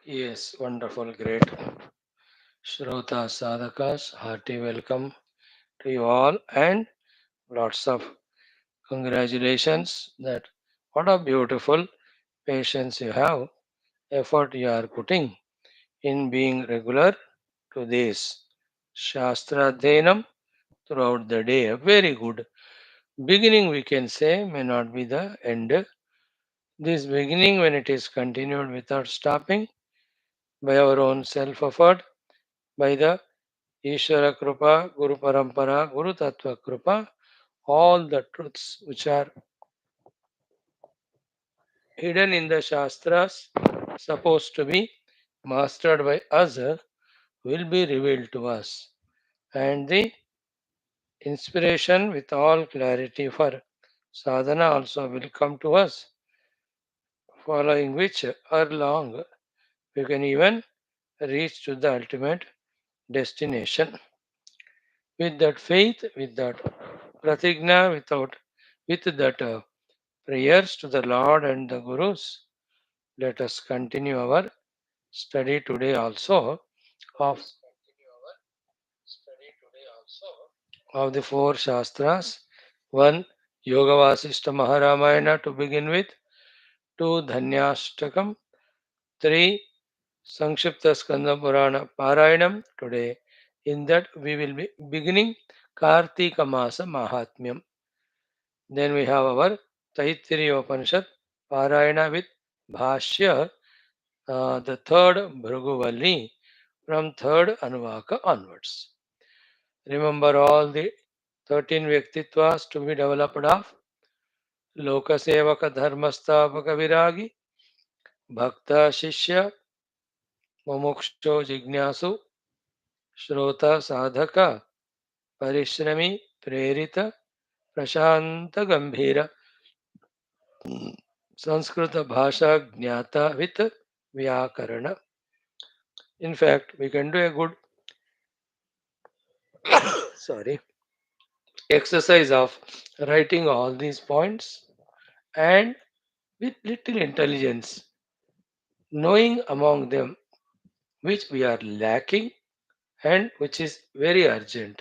Yes, wonderful, great. Shrota Sadhakas, hearty welcome to you all and lots of congratulations that what a beautiful patience you have, effort you are putting in being regular to this Shastra Dhenam throughout the day. A very good beginning, we can say, may not be the end. This beginning, when it is continued without stopping by our own self effort, by the Ishvara Krupa, Guru Parampara, Guru Tattva Krupa, all the truths which are hidden in the Shastras, supposed to be mastered by us, will be revealed to us. And the inspiration with all clarity for sadhana also will come to us, following which ere long we can even reach to the ultimate destination. With that faith, with that pratigna, with that prayers to the Lord and the Gurus, let us continue our study today also of, of the four Shastras. One, Yoga Vasishtha Maharamayana to begin with. Two, Dhanyashtakam. Three, Sankshipta Skanda Purana Parayanam. Today, in that we will be beginning Kartika Masa Mahatmyam. Then we have our Taittiriya Upanishad Parayana with Bhashya, the third Bhruguvalli from third Anuvaka onwards. Remember all the 13 Vyaktitwas to be developed of Lokasevaka Dharmastapaka Viragi, Bhakta Shishya, Mumukshu Jignasu, Shrota Sadhaka, Parishrami Prerita, Prashanta Gambhira, Sanskrita Bhasha Jnata with Vyakarana. In fact, we can do a good sorry exercise of writing all these points and with little intelligence, knowing among them which we are lacking and which is very urgent,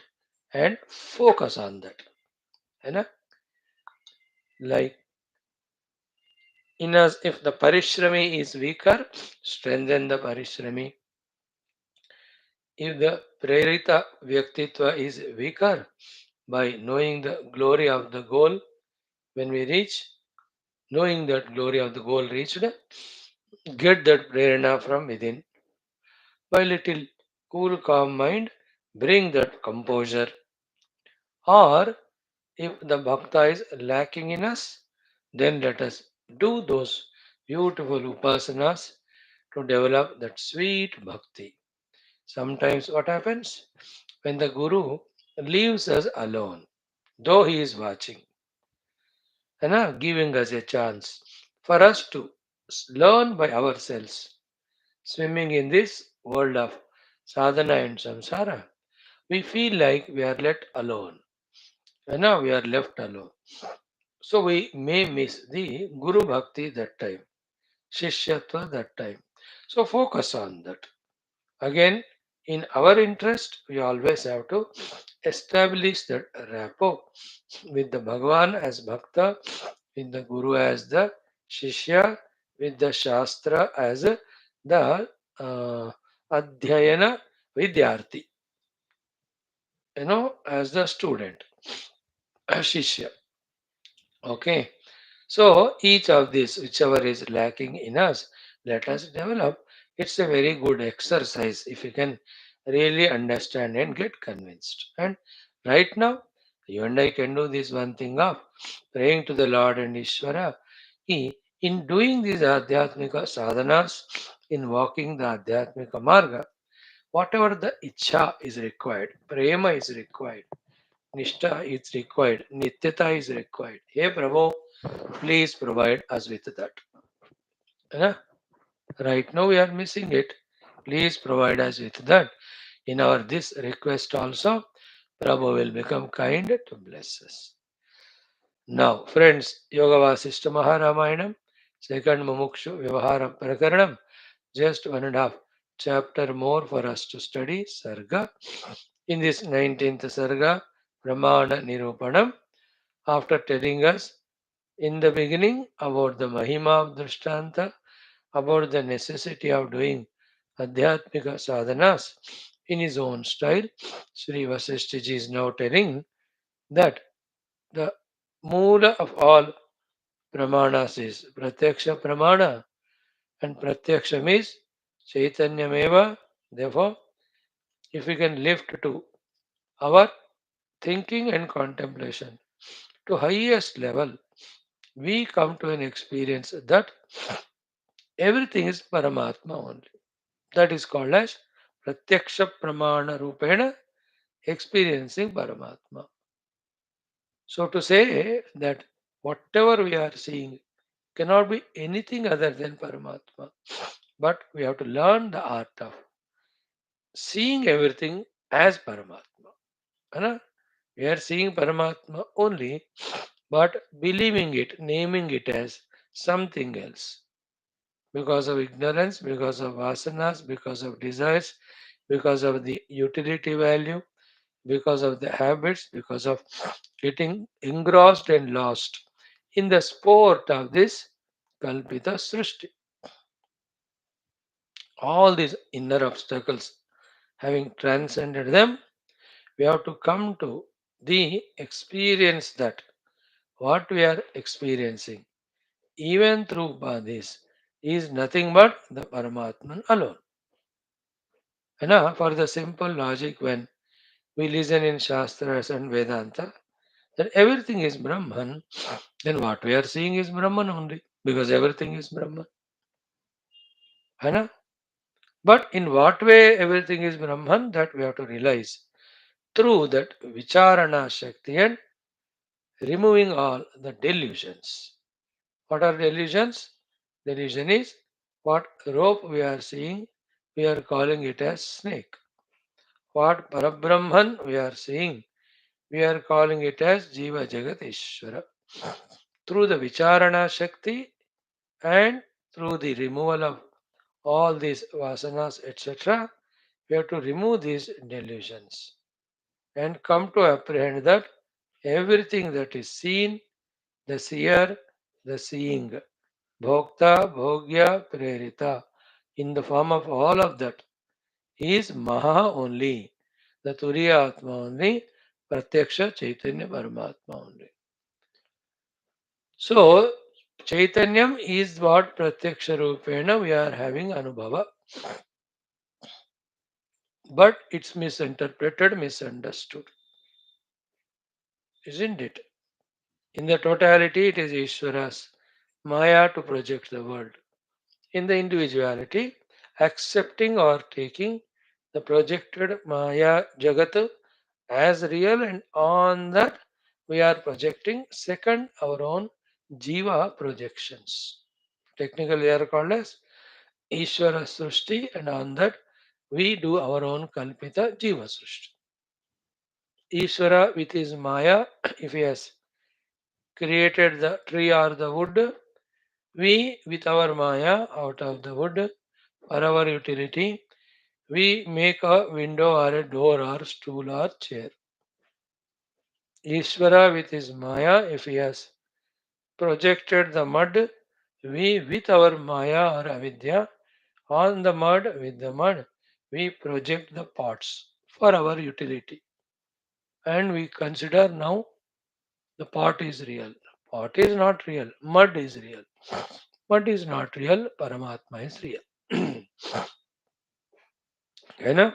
and focus on that. है ना? Like in us, if the parishrami is weaker, strengthen the parishrami. If the prerita vyaktitva is weaker, by knowing the glory of the goal, when we reach, knowing that glory of the goal reached, get that prerana from within. By little cool, calm mind, bring that composure. Or if the bhakta is lacking in us, then let us do those beautiful upasanas to develop that sweet bhakti. Sometimes what happens when the guru leaves us alone, though he is watching, giving us a chance for us to learn by ourselves, swimming in this world of sadhana and samsara, we feel like we are let alone. We are left alone. So we may miss the Guru Bhakti that time, Shishyatva that time. So focus on that. Again, in our interest, we always have to establish that rapport with the Bhagavan as Bhakta, with the Guru as the Shishya, with the Shastra as the Adhyayana Vidyarthi, as the student, Shishya. Okay. So each of these, whichever is lacking in us, let us develop. It's a very good exercise if you can really understand and get convinced. And right now, you and I can do this one thing of praying to the Lord and Ishvara. In doing these Adhyatmika sadhanas, in walking the Adhyatmika marga, whatever the ichha is required, prema is required, nishtha is required, nityata is required. Hey Prabhu, please provide us with that. Yeah? Right now we are missing it. Please provide us with that. In our this request also, Prabhu will become kind to bless us. Now, friends, Yoga Vasishtha Maharamayana, second Mumukshu Vyavahra Prakaranam, just 1.5 chapter more for us to study Sarga. In this 19th Sarga, Pramana Nirupanam, after telling us in the beginning about the Mahima of Drishtanta, about the necessity of doing Adhyatmika sadhanas in his own style, Sri Vasishtha ji is now telling that the Moola of all Pramanas is Pratyaksha Pramana, and Pratyaksha means Chaitanyameva. Therefore, if we can lift to our thinking and contemplation to highest level, we come to an experience that everything is Paramatma only. That is called as Pratyaksha Pramana Rupena, experiencing Paramatma. So to say that whatever we are seeing cannot be anything other than Paramatma. But we have to learn the art of seeing everything as Paramatma. Anna? We are seeing Paramatma only, but believing it, naming it as something else. Because of ignorance, because of vasanas, because of desires, because of the utility value, because of the habits, because of getting engrossed and lost in the sport of this Kalpita Srishti. All these inner obstacles, having transcended them, we have to come to the experience that what we are experiencing, even through bodies, is nothing but the Paramatman alone. For the simple logic, when we listen in Shastras and Vedanta, that everything is Brahman, then what we are seeing is Brahman only, because everything is Brahman. है But in what way everything is Brahman, that we have to realize through that Vicharana Shakti and removing all the delusions. What are delusions? Delusion is what rope we are seeing, we are calling it as snake. What Parabrahman we are seeing, we are calling it as Jiva Jagat Ishvara. Through the Vicharana Shakti and through the removal of all these vasanas, etc., we have to remove these delusions and come to apprehend that everything that is seen, the seer, the seeing, bhokta, bhogya, prerita, in the form of all of that, is Maha only, the Turiya Atma only, Pratyaksha Chaitanya Paramatma only. So, Chaitanyam is what Pratyaksha Rupena we are having Anubhava, but it's misinterpreted, misunderstood, isn't it? In the totality, it is Ishvara's Maya to project the world. In the individuality, accepting or taking the projected Maya Jagat as real, and on that we are projecting second our own Jiva projections. Technically, they are called as Ishvara Srushti, and on that we do our own Kalpita Jiva Srushti. Ishvara with his Maya, if he has created the tree or the wood, we with our Maya out of the wood for our utility, we make a window or a door or stool or chair. Ishvara with his Maya, if he has projected the mud, we with our Maya or Avidya on the mud, with the mud, we project the pots for our utility. And we consider now the pot is real. Pot is not real. Mud is real. Mud is not real. Paramatma is real. You know,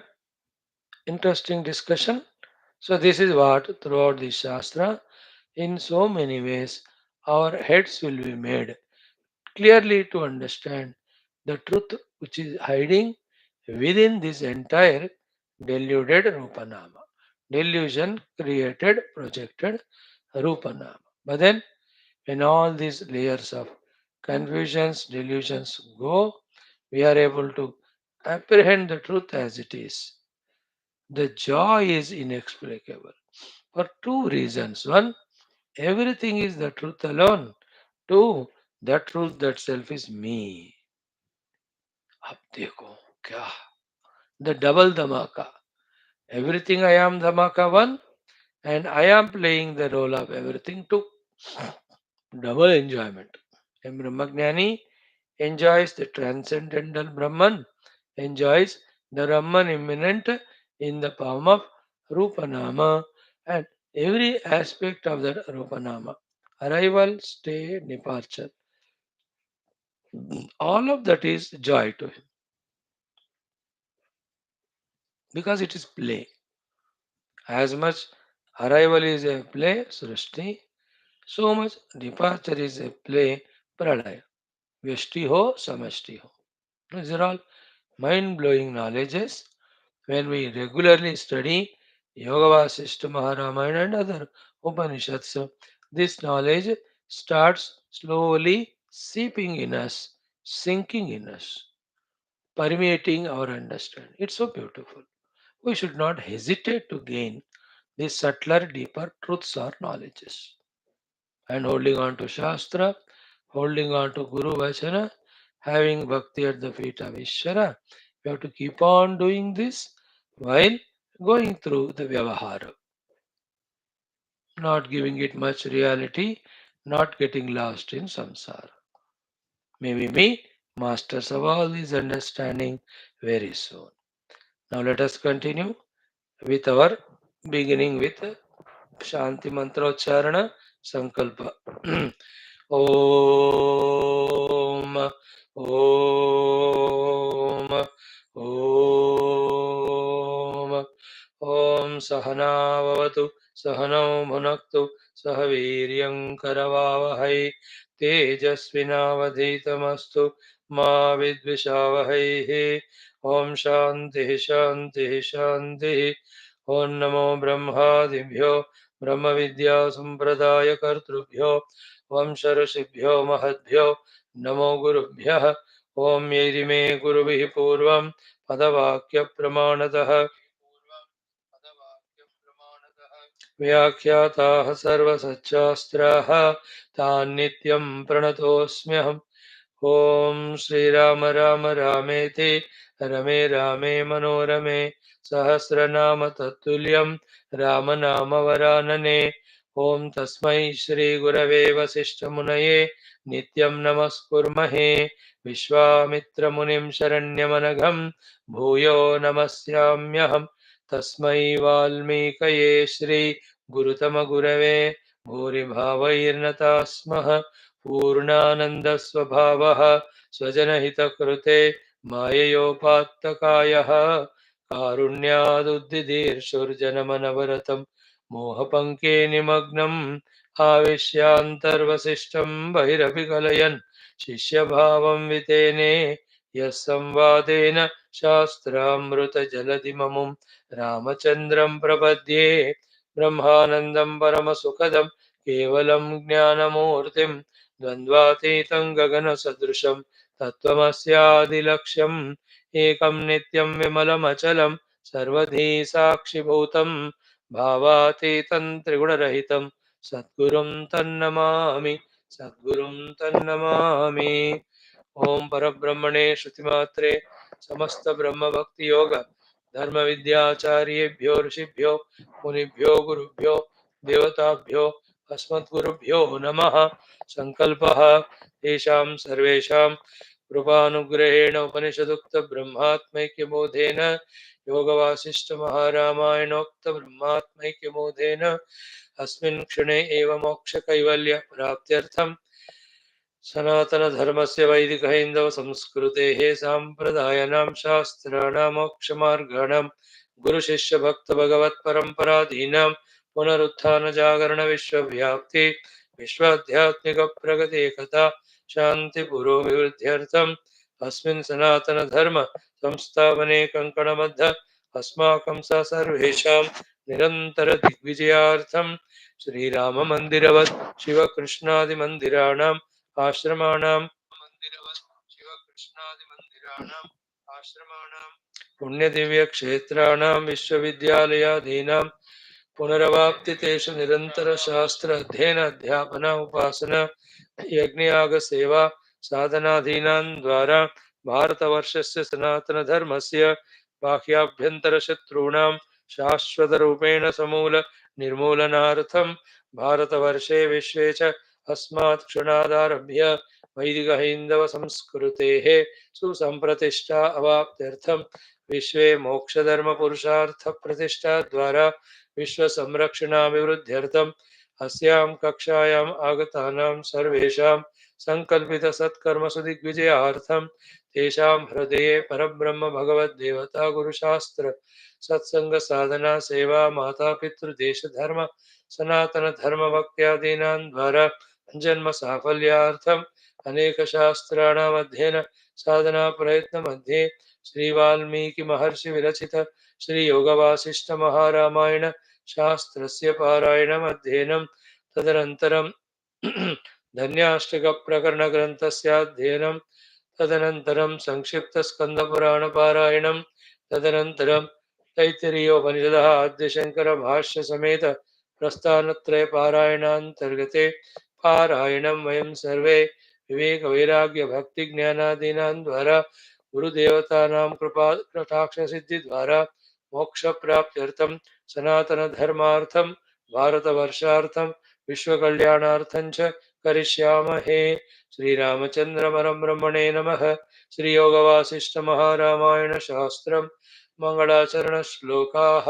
interesting discussion. So this is what throughout the Shastra, in so many ways, our heads will be made clearly to understand the truth which is hiding within this entire deluded Rupanama. Delusion created, projected Rupanama. But then, when all these layers of confusions, delusions go, we are able to apprehend the truth as it is. The joy is inexplicable for two reasons. One, everything is the truth alone. Two, the truth that self is me. अब देखो क्या, the double dhamaka. Everything I am dhamaka one, and I am playing the role of everything too. Double enjoyment. A Brahmagnani enjoys the transcendental Brahman, enjoys the Brahman immanent in the form of Rupanama and every aspect of that Rupanama. Arrival, stay, departure. All of that is joy to him because it is play. As much arrival is a play, Srishti, so much departure is a play, Pralaya. Vyashti ho, Samashti ho. These are all mind blowing knowledges. When we regularly study Yoga Vaashishtha Maharamayana and other Upanishads, this knowledge starts slowly seeping in us, sinking in us, permeating our understanding. It's so beautiful. We should not hesitate to gain these subtler, deeper truths or knowledges. And holding on to Shastra, holding on to Guru Vachana, having bhakti at the feet of Ishvara, we have to keep on doing this while going through the Vyavahara, not giving it much reality, not getting lost in samsara. May we be masters of all this understanding very soon. Now let us continue with our beginning with Shanti Mantrocharana Sankalpa. Om Om Om Om Sahanavavatu Sahanau Bhunaktu Sahaviryam Karavavahai Tejasvinavadhitamastu Ma Vidvishavahai Om Shanti Shanti Shanti Om Namo Brahmadibhyo Brahma Vidya Sampradaya Kartrubhyo वंश ऋषिभ्यो महद्भ्यो नमो गुरुभ्यः ओम यैरिमे गुरुभिः पूर्वं पदवाक्य प्रमाणतः व्याख्याताः सर्वसच्चास्त्राः तान् नित्यं प्रणतोऽस्म्यहम् ॐ श्रीराम राम रामेति रमे रामे मनोरमे सहस्रनाम तत्तुल्यं रामनामवरानने ॐ तस्मै श्रीगुरवे वसिष्ठमुनये नित्यं नमस्कुर्महे विश्वामित्रमुनिं शरण्यमनघं भूयो नमस्याम्यहम् तस्मै वाल्मीकये श्रीगुरुतमगुरवे भूरिभावैर्नता स्मः पूर्णानन्दस्वभावः स्वजनहितकृते माययोपात्तकायः कारुण्यादुद्दिदीर्षुर्जनमनवरतं मोहपङ्के निमग्नम् आविश्यान्तर्वसिष्ठं बहिरपि कलयन् शिष्यभावं वितेने यः संवादेन शास्त्रामृतजलधिममुं रामचन्द्रं प्रपद्ये ब्रह्मानन्दं परमसुखदं केवलं ज्ञानमूर्तिं द्वन्द्वातीतं गगनसदृशं तत्त्वमस्यादिलक्ष्यम् एकं नित्यं विमलमचलं सर्वधी साक्षिभूतं भावातीतं त्रिगुणरहितं सद्गुरुं तन्नमामि सद्गुरुं तन्नमामि ओम परब्रह्मणे श्रुतिमात्रे समस्त ब्रह्म भक्ति योग धर्म विद्याचार्येभ्यो ऋषिभ्यो मुनिभ्यो गुरुभ्यो देवताभ्यो अस्मद्गुरुभ्यो नमः संकल्पः तेषां सर्वेषां कृपानुग्रहेण उपनिषदुक्त ब्रह्मात्मैक्यबोधेन योगवासिष्ठ महारामायणोक्त ब्रह्मात्मैक्यबोधेन अस्मिन् क्षणे एव मोक्षकैवल्य प्राप्त्यर्थं सनातन धर्म से वैदिक हिंदव संस्कृतेः साम्प्रदायानां शास्त्राणां मोक्षमार्गाणां गुरु शिष्य भक्त भगवत परंपराधीनां पुनरुत्थान जागरण विश्वव्याप्ति विश्वाध्यात्मिक प्रगति एकता शांति पुरोभिवृद्ध्यर्थम् अस्मिन् सनातन धर्म संस्थापने कंकणबद्ध अस्माकं स सर्वेषां निरन्तर दिग्विजयार्थं श्रीराम मंदिरवत् शिवकृष्णादि मंदिराणां आश्रमाणां पुण्यदिव्यक्षेत्राणां विश्वविद्यालयादीनां पुनरवाप्तितेषु निरन्तरशास्त्र अध्ययन अध्यापन उपासना यज्ञयागसेवा साधनादीनां द्वारा भारतवर्षस्य सनातनधर्मस्य बाह्याभ्यन्तरशत्रूणां शाश्वतरूपेण समूल निर्मूलनार्थं भारतवर्षे विश्वे च अस्मात् क्षणादारभ्य वैदिकहैन्दवसंस्कृतेः सुसम्प्रतिष्ठा अवाप्त्यर्थं विश्वे मोक्षधर्मपुरुषार्थप्रतिष्ठाद्वारा विश्वसंरक्षणाभिवृद्ध्यर्थम् अस्यां कक्षायाम् आगतानां सर्वेषां सङ्कल्पितसत्कर्मसु दिग्विजयार्थं तेषां हृदये परब्रह्म भगवद्देवता गुरुशास्त्र सत्सङ्गसाधना सेवा मातापितृदेशधर्म सनातनधर्मभक्त्यादीनां द्वारा जन्मसाफल्यार्थम् अनेकशास्त्राणाम् अध्ययन साधनाप्रयत्नमध्ये श्रीवाल्मीकिमहर्षिविरचित श्रीयोगवासिष्ठमहारामायण शास्त्रस्य पारायणमध्ययनं तदनन्तरं धन्याष्टकप्रकरणग्रन्थस्याध्ययनं तदनन्तरं संक्षिप्तस्कन्दपुराणपारायणं तदनन्तरं तैत्तिरीयोपनिषदः आद्यशङ्करभाष्यसमेत प्रस्थानत्रयपारायणान्तर्गते पारायणं वयं सर्वे विवेकवैराग्यभक्तिज्ञानादीनां द्वारा गुरुदेवतानां कृपा कटाक्षसिद्धिद्वारा मोक्षप्राप्त्यर्थं सनातनधर्मार्थं भारतवर्षार्थं विश्वकल्याणार्थं च करिष्यामहे। श्रीरामचन्द्रपरब्रह्मणे नमः। श्रीयोगवासिष्ठमहारामायणशास्त्रं मङ्गलाचरणश्लोकाः।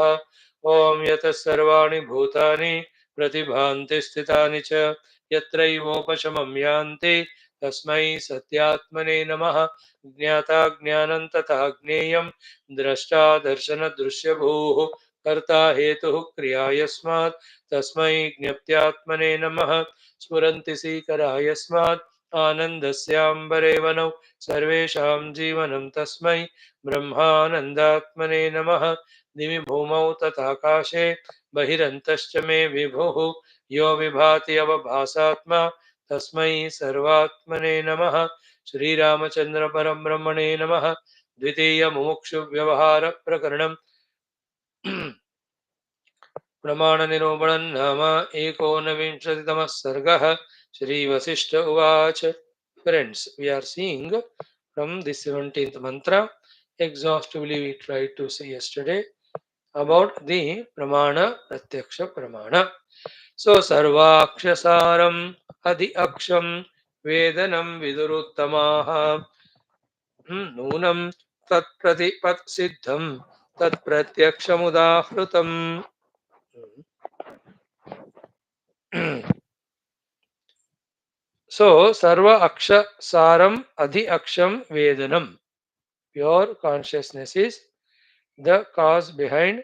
ॐ यतः सर्वाणि भूतानि प्रतिभान्ति स्थितानि च यत्रैवोपशमं यान्ति तस्मै सत्यात्मने नमः। ज्ञाता ज्ञानं तथा ज्ञेयं द्रष्टा दर्शनदृश्यभूः कर्ता हेतुः क्रिया यस्मात् तस्मै ज्ञप्त्यात्मने नमः। स्फुरन्ति सीकरा यस्मात् आनन्दस्याम्बरे वनौ सर्वेषां जीवनं तस्मै ब्रह्मानन्दात्मने नमः। दिवि भूमौ तथाकाशे बहिरन्तश्च मे विभुः यो विभाति अवभासात्मा तस्मै सर्वात्मने नमः। श्रीरामचन्द्रपरब्रह्मणे नमः। द्वितीयमुमुक्षुव्यवहारप्रकरणं प्रमाणनिरूपणं नाम एकोनविंशतितमः सर्गः। श्रीवसिष्ठ उवाच. Friends, we are seeing from the 17th mantra, exhaustively we tried to see yesterday, about the pramana, pratyaksha pramana. So, sarvakshasaram adi aksham vedanam viduruttamaha नूनं तत्प्रतिपत् सिद्धं तत्प्रत्यक्षमुदाहृतम्. So, sarva aksha saram adhi aksham vedanam. Pure consciousness is the cause behind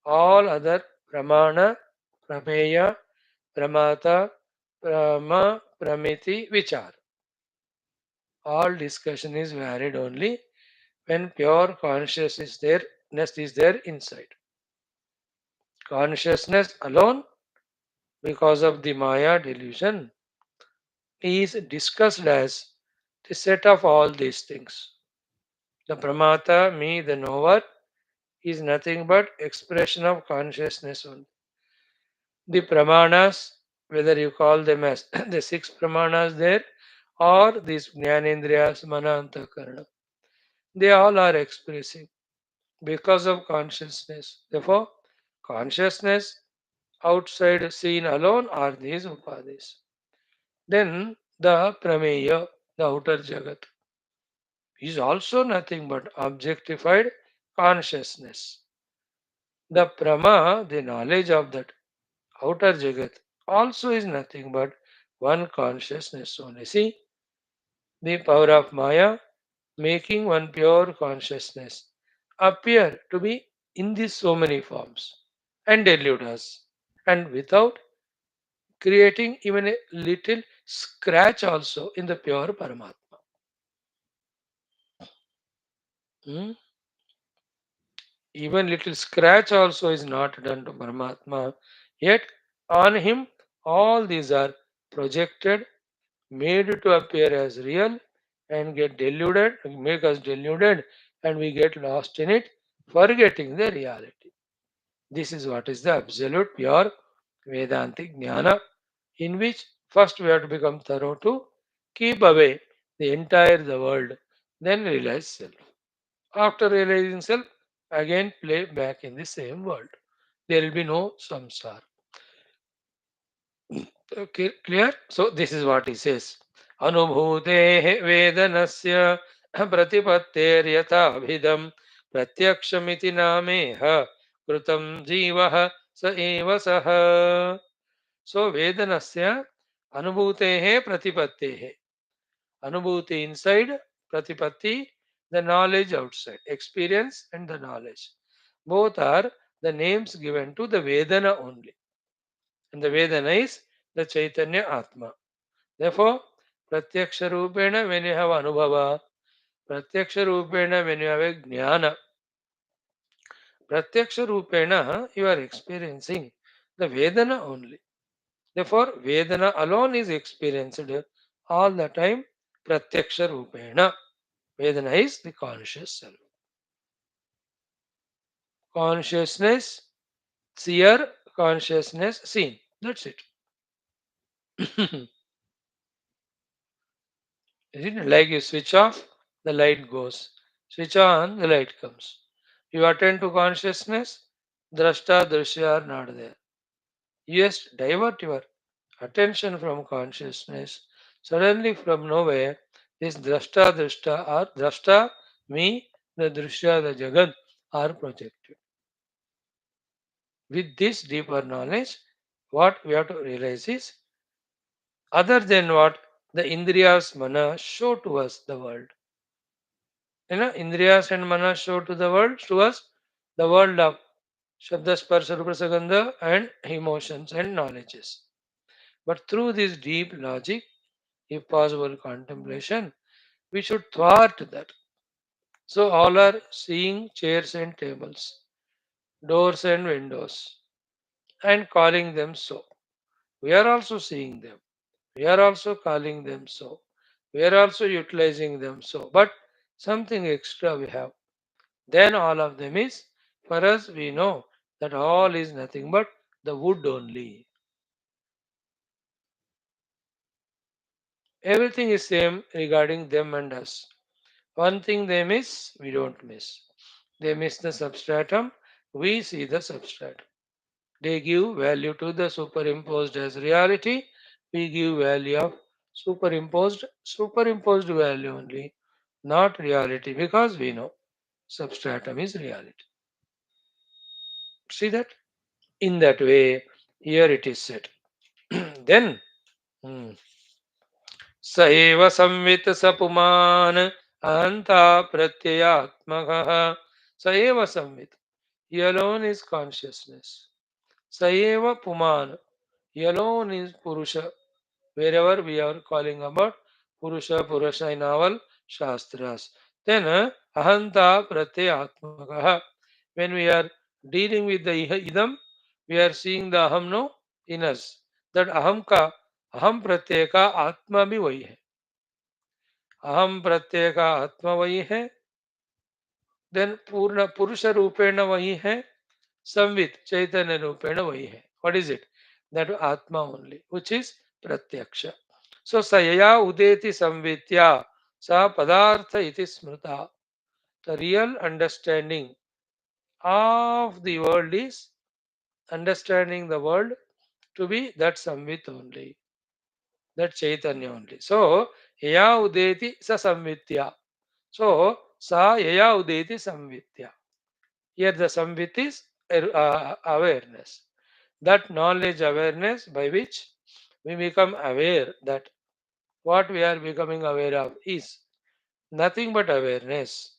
all other pramana, prameya, pramata, prama, pramiti, vichar. All discussion is valid only when pure consciousness is there inside. Consciousness alone, because of the Maya delusion, is discussed as the set of all these things. The Pramata, me, the knower, is nothing but expression of consciousness only. The Pramanas, whether you call them as the six Pramanas there or these Jnanendriyas, Mana, Antakarana, they all are expressing because of consciousness. Therefore, consciousness outside seen alone are these upadhis. Then the prameya, the outer jagat, is also nothing but objectified consciousness. The prama, the knowledge of that outer jagat, also is nothing but one consciousness only. See, the power of Maya making one pure consciousness appear to be in these so many forms and delude us, and without creating even a little scratch also in the pure Paramatma. Hmm? Even little scratch also is not done to Paramatma. Yet on him all these are projected, made to appear as real and get deluded, make us deluded, and we get lost in it, forgetting the reality. This is what is the absolute pure Vedantic Jnana, in which first we have to become thorough to keep away the entire the world then realize self. After realizing self, again play back in the same world. There will be no samsara. Okay, clear? So this is what he says. Anubhute vedanasya pratipatteryathabhidam pratyaksham nameha krutam jivaha sa eva saha. So vedanasya anubhutehe pratipattehe. Anubhuti inside, pratipatti, the knowledge outside. Experience and the knowledge. Both are the names given to the Vedana only. And the Vedana is the Chaitanya Atma. Therefore, Pratyaksha Rupena when you have Anubhava, Pratyaksha Rupena when you have a Jnana, Pratyaksha Rupena you are experiencing the Vedana only. Therefore, Vedana alone is experienced all the time Pratyaksha Rupena. Vedana is the conscious self. Consciousness, seer, consciousness, seen. That's it. Isn't it? Like you switch off, the light goes. Switch on, the light comes. You attend to consciousness, drashta, drishya are not there. You just divert your attention from consciousness. Suddenly, from nowhere, this drashta, drishta, or drashta, me, the drishya, the jagat, are projected. With this deeper knowledge, what we have to realize is other than what the Indriyas, Mana show to us the world. Indriyas and Mana show to us the world of Shabda, Sparsha, Rupa, Sagandha and emotions and knowledges. But through this deep logic, if possible contemplation, we should thwart that. So all are seeing chairs and tables, doors and windows, and calling them so. We are also seeing them. We are also calling them so. We are also utilizing them so. But something extra we have. Then all of them is, for us, we know that all is nothing but the wood only. Everything is same regarding them and us. One thing they miss, we don't miss. They miss the substratum, we see the substratum. They give value to the superimposed as reality, we give value of superimposed value only, not reality, because we know substratum is reality. See that? In that way, here it is said. Then, hmm, स एव संवित स पुमान अहंता प्रत्ययात्मकः स एव संवित. He alone is consciousness. Sa eva puman. He alone is Purusha. Wherever we are calling about Purusha, Purusha in our Shastras. Then Ahanta Pratyatmakaha. When we are dealing with the Idam, we are seeing the Aham no in us. That Aham ka, Aham Pratyeka Atma bhi wahi hai. Aham Pratyeka Atma wahi hai. Then Purna Purusha Rupena wahi hai. Samvit Chaitanya Rupena wahi hai. What is it? That Atma only, which is Pratyaksha. So Sayaya Udeti Samvitya Sa Padartha iti Smrita. The real understanding of the world is understanding the world to be that Samvit only, that Chaitanya only. So Yaya Udeti Sa Samvitya. So Sa Yaya Udeti Samvitya. Here the Samvit is awareness. That knowledge awareness by which we become aware that what we are becoming aware of is nothing but awareness.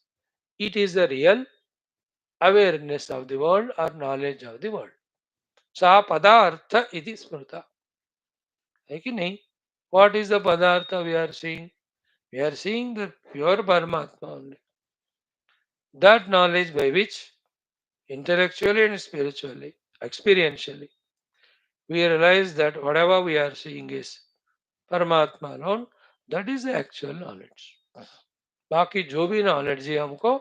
It is the real awareness of the world or knowledge of the world. सा पदार्थ इति स्मृता है कि नहीं. What is the padartha we are seeing? We are seeing the pure Paramatma only. That knowledge by which intellectually and spiritually, experientially, we realize that whatever we are seeing is परमात्मा alone, that is the actual knowledge. बाकी जो भी knowledge है हमको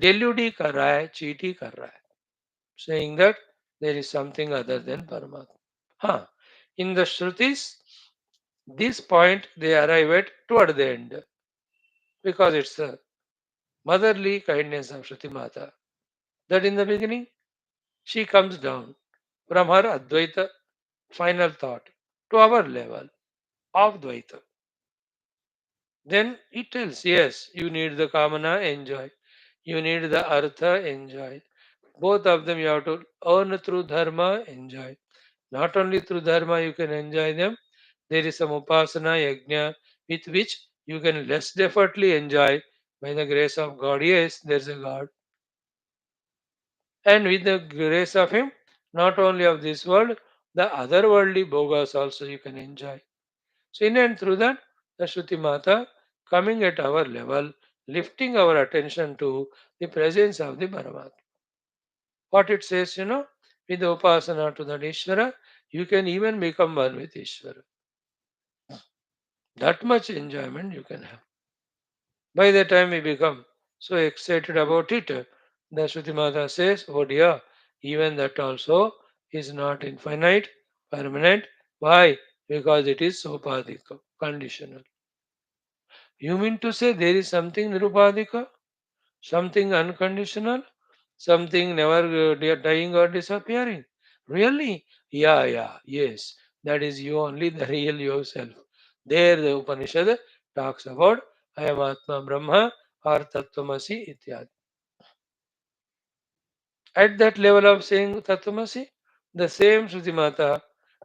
delude ही कर रहा है, cheat ही कर रहा है, saying that there is something other than Paramatma. हाँ, in the Shrutis, this point they arrive at toward the end because it's motherly kindness of Shruti Mata. That in the beginning, she comes down from her Advaita final thought to our level of Dvaita. Then it tells, yes, you need the Kamana, enjoy. You need the Artha, enjoy. Both of them you have to earn through Dharma, enjoy. Not only through Dharma you can enjoy them, there is some Upasana, Yajna, with which you can less definitely enjoy by the grace of God. Yes, there is a God. And with the grace of Him, not only of this world, the other worldly bhogas also you can enjoy. So, in and through that, the Shruti Mata coming at our level, lifting our attention to the presence of the Paramatma. What it says, with the Upasana to that Ishvara, you can even become one with Ishvara. That much enjoyment you can have. By the time we become so excited about it, the Shruti Mata says, oh dear, even that also is not infinite, permanent. Why? Because it is sopadika, conditional. You mean to say there is something nirupadika, something unconditional, something never dying or disappearing? Really? Yeah, yeah, yes. That is you only, the real yourself. There the Upanishad talks about I am Atma Brahma or Tattvamasi ityadi. At that level of saying Tattvamasi, the same Shruti Mata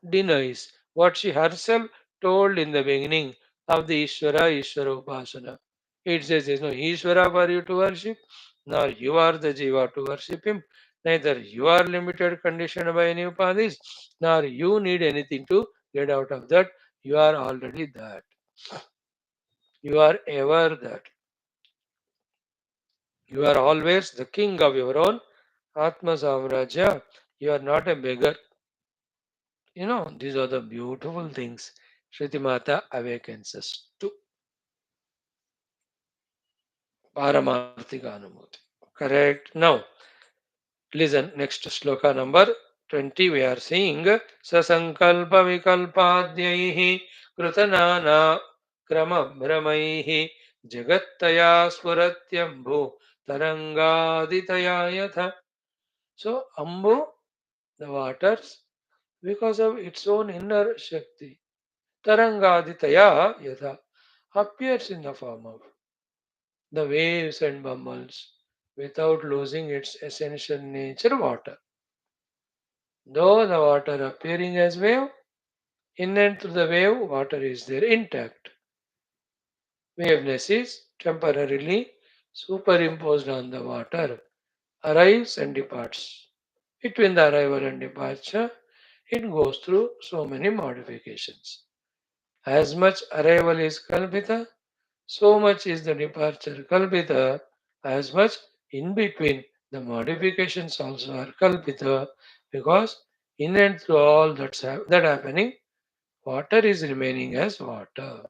denies what she herself told in the beginning of the Ishvara Upasana. It says there is no Ishvara for you to worship, nor you are the Jiva to worship him. Neither you are limited, conditioned by any upadhis, nor you need anything to get out of that. You are already that. You are ever that. You are always the king of your own Atma Samrajya. You are not a beggar. These are the beautiful things Shriti Mata awakens us to. Paramarthika Anumati. Correct. Now, listen, next sloka number 20. We are seeing Sasankalpa Vikalpadhyaihi Krutanana Krama Brahmaihi Jagattaya Swaratyambhu Tarangaditaya Yatha. So, Ambu, the waters, because of its own inner Shakti, Tarangaditaya Yatha, appears in the form of the waves and bubbles without losing its essential nature, water. Though the water appearing as wave, in and through the wave, water is there intact. Waveness is temporarily superimposed on the water, arrives and departs. Between the arrival and departure, it goes through so many modifications. As much arrival is kalpita, so much is the departure kalpita, as much in between the modifications also are kalpita, because in and through all that happening, water is remaining as water.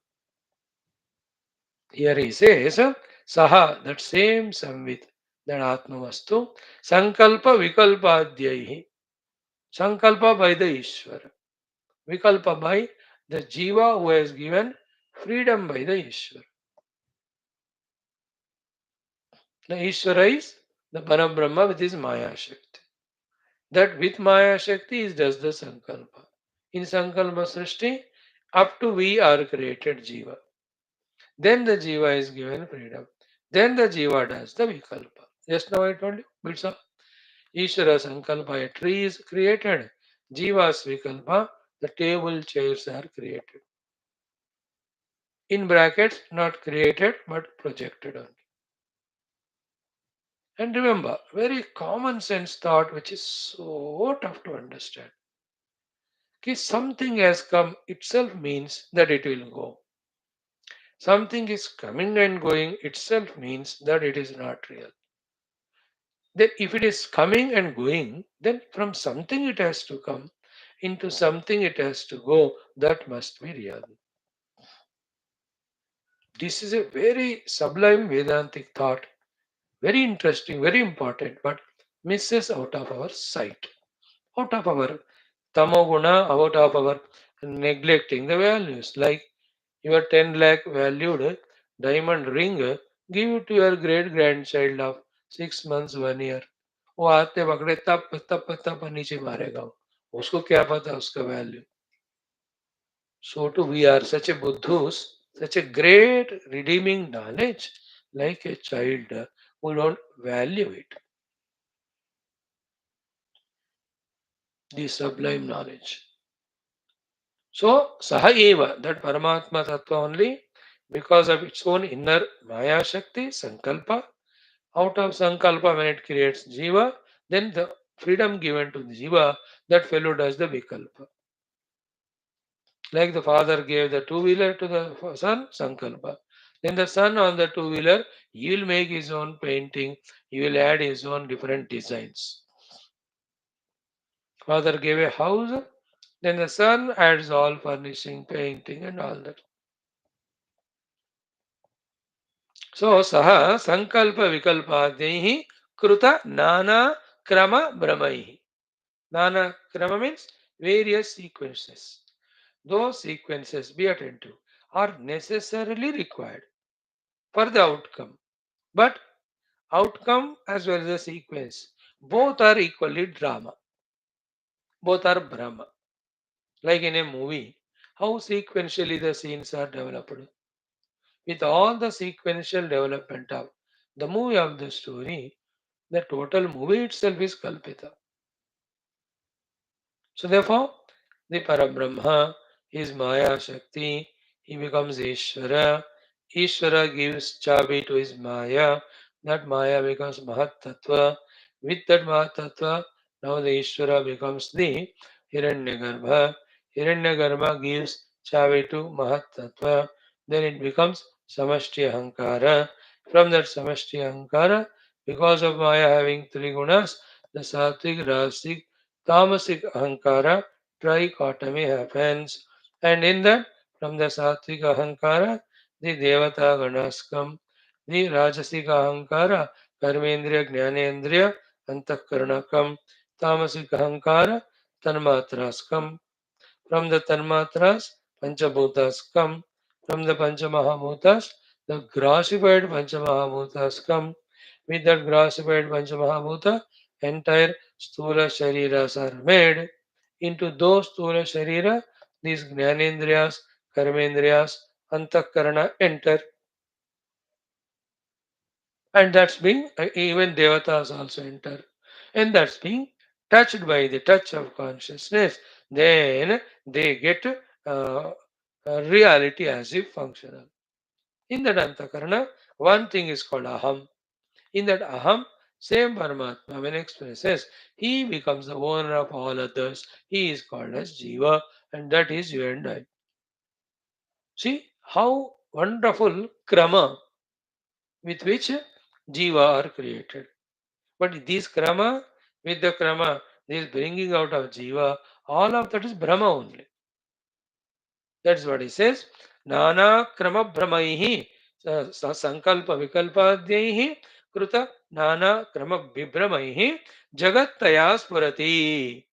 Here he says, Saha, that same Samvit, that Atmavastu, Sankalpa Vikalpadhyaihi. Sankalpa by the Ishvara. Vikalpa by the Jiva who has given freedom by the Ishvara. The Ishvara is the Parabrahma with his Maya Shakti. That with Maya Shakti is does the Sankalpa. In Sankalpa Srishti, up to we are created Jiva. Then the Jiva is given freedom. Then the Jiva does the Vikalpa. Just now I told you, bits of Ishvara Sankalpa, a tree is created. Jiva's Vikalpa, the table chairs are created. In brackets, not created but projected on. And remember, very common sense thought which is so tough to understand. Okay, something has come itself means that it will go. Something is coming and going itself means that it is not real. Then if it is coming and going, then from something it has to come, into something it has to go, that must be real. This is a very sublime Vedantic thought, very interesting, very important, but misses out of our sight, out of our tamoguna, out of our neglecting the values. Like your 10 lakh valued diamond ring Give it to your great grandchild of 6 months, 1 year. वो आते पकड़े तप तप तप नीचे मारेगा वो. उसको क्या पता उसका value. So too we are such a buddhus, such a great redeeming knowledge, like a child who don't value it, the sublime knowledge. So Saha Eva, that Paramatma Tattva only, because of its own inner Maya Shakti, Sankalpa, out of Sankalpa when it creates Jiva, then the freedom given to the Jiva, that fellow does the Vikalpa. Like the father gave the two-wheeler to the son, Sankalpa. Then the son on the two-wheeler, he will make his own painting, he will add his own different designs. Father gave a house, then the son adds all furnishing, painting, and all that. So, Saha Sankalpa Vikalpadyahi Kruta Nana Krama Brahmaihi. Nana Krama means various sequences. Those sequences, be attentive, are necessarily required for the outcome. But outcome as well as the sequence, both are equally drama, both are Brahma. Like in a movie, how sequentially the scenes are developed. With all the sequential development of the movie of the story, the total movie itself is Kalpita. So therefore, the Parabrahma is Maya Shakti, he becomes Ishvara. Ishvara gives chabi to his Maya, that Maya becomes Mahat Tattva. With that Mahat Tattva, now the Ishvara becomes the Hiranyagarbha. Hiranyagarbha gives chabi to Mahat Tattva, then it becomes Samashti Ahankara. From that Samashti Ahankara, because of Maya having three gunas, the Sattvic, Rasic, Tamasic Ahankara trichotomy happens, and in that, from the Sattvic Ahankara, the Devata Ganas come, the Rajasic Ahankara, Karmendriya, Jnanendriya, Antakarana come, Tamasic Ahankara, Tanmatras come, from the Tanmatras, Panchabhutas come, from the Panchamahabhutas, the grossified Panchamahabhutas come, with that grossified Panchamahabhuta, entire Sthula Shariras are made. Into those Sthula Sharira, these Jnanendriyas, Karmendriyas, Antakarana enter. And that's being, even Devatas also enter. And that's being touched by the touch of consciousness. Then they get reality as if functional. In that Antakarana, one thing is called Aham. In that Aham, same Paramatma, when expresses, he becomes the owner of all others. He is called as Jiva, and that is you and I. See how wonderful Krama with which Jiva are created. But this Krama, with the Krama, this bringing out of Jiva, all of that is Brahma only. That's what he says. Nana Krama Brahmaihi, Sankalpa Vikalpadhyaihi, Kruta Nana Krama Vibramaihi, Jagattaya Spurati.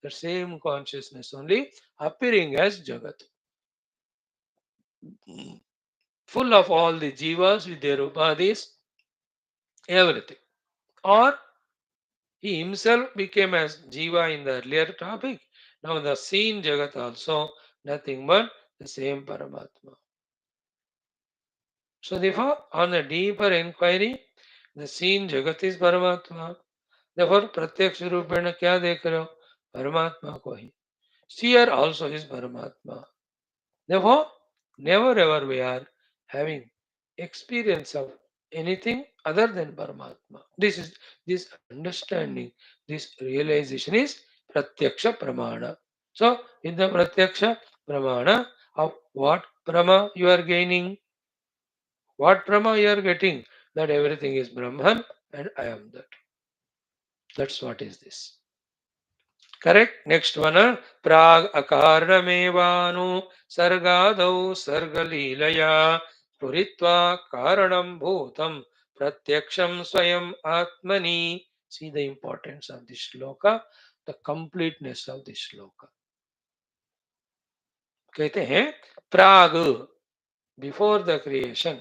The same consciousness only appearing as Jagat. Full of all the jivas with their upadhis, everything. Or he himself became as Jiva in the earlier topic. Now the seen Jagat also nothing but the same Paramatma. So therefore, on a deeper inquiry, the seen Jagat is Paramatma. Therefore, प्रत्यक्ष रूपेण क्या देख रहे हो? परमात्मा को ही. Seer also is Paramatma. Therefore, never ever we are having experience of anything other than Paramatma. This understanding, this realization is Pratyaksha Pramana. So, in the Pratyaksha Pramana of what Prama you are gaining, what Prama you are getting, that everything is Brahman and I am that. That's what is this. Correct? Next one. Prag akaranamevanu sargadau sargaleelaya puritva karanam bhutam pratyaksham swayam atmani. See the importance of this shloka, the completeness of this shloka. कहते हैं प्राग, before the creation,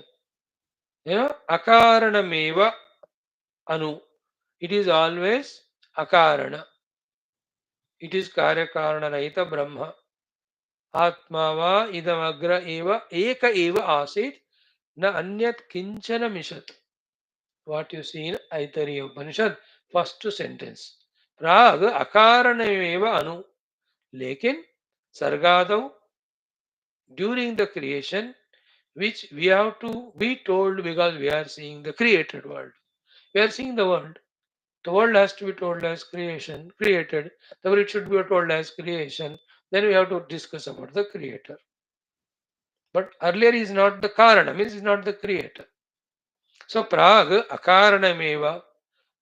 Akaranameva anu. It is always akarana. It is karyakarana rahita Brahma. Atma va idamagra eva eka eva asit na anyat kinchana mishat. What you see in Aitariya Upanishad, first sentence. Prag akaranameva anu. Lekin sargadau during the creation, which we have to be told because we are seeing the created world. We are seeing the world. The world has to be told as creation, created. The world should be told as creation. Then we have to discuss about the creator. But earlier is not the karana, means is not the creator. So prag akaranameva,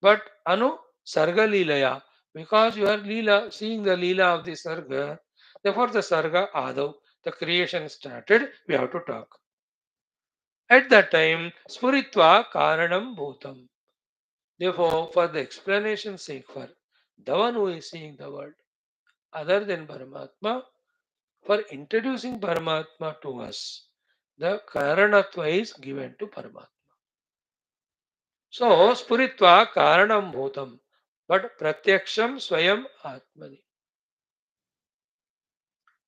but anu sarga lilaya, because you are lila, seeing the lila of the sarga, therefore the sarga adav, the creation started, we have to talk. At that time, spuritva karanam bhutam. Therefore, for the explanation's sake, for the one who is seeing the world other than Paramatma, for introducing Paramatma to us, the Karanatva is given to Paramatma. So, Spuritva Karanam Bhutam, but Pratyaksham Swayam Atmani.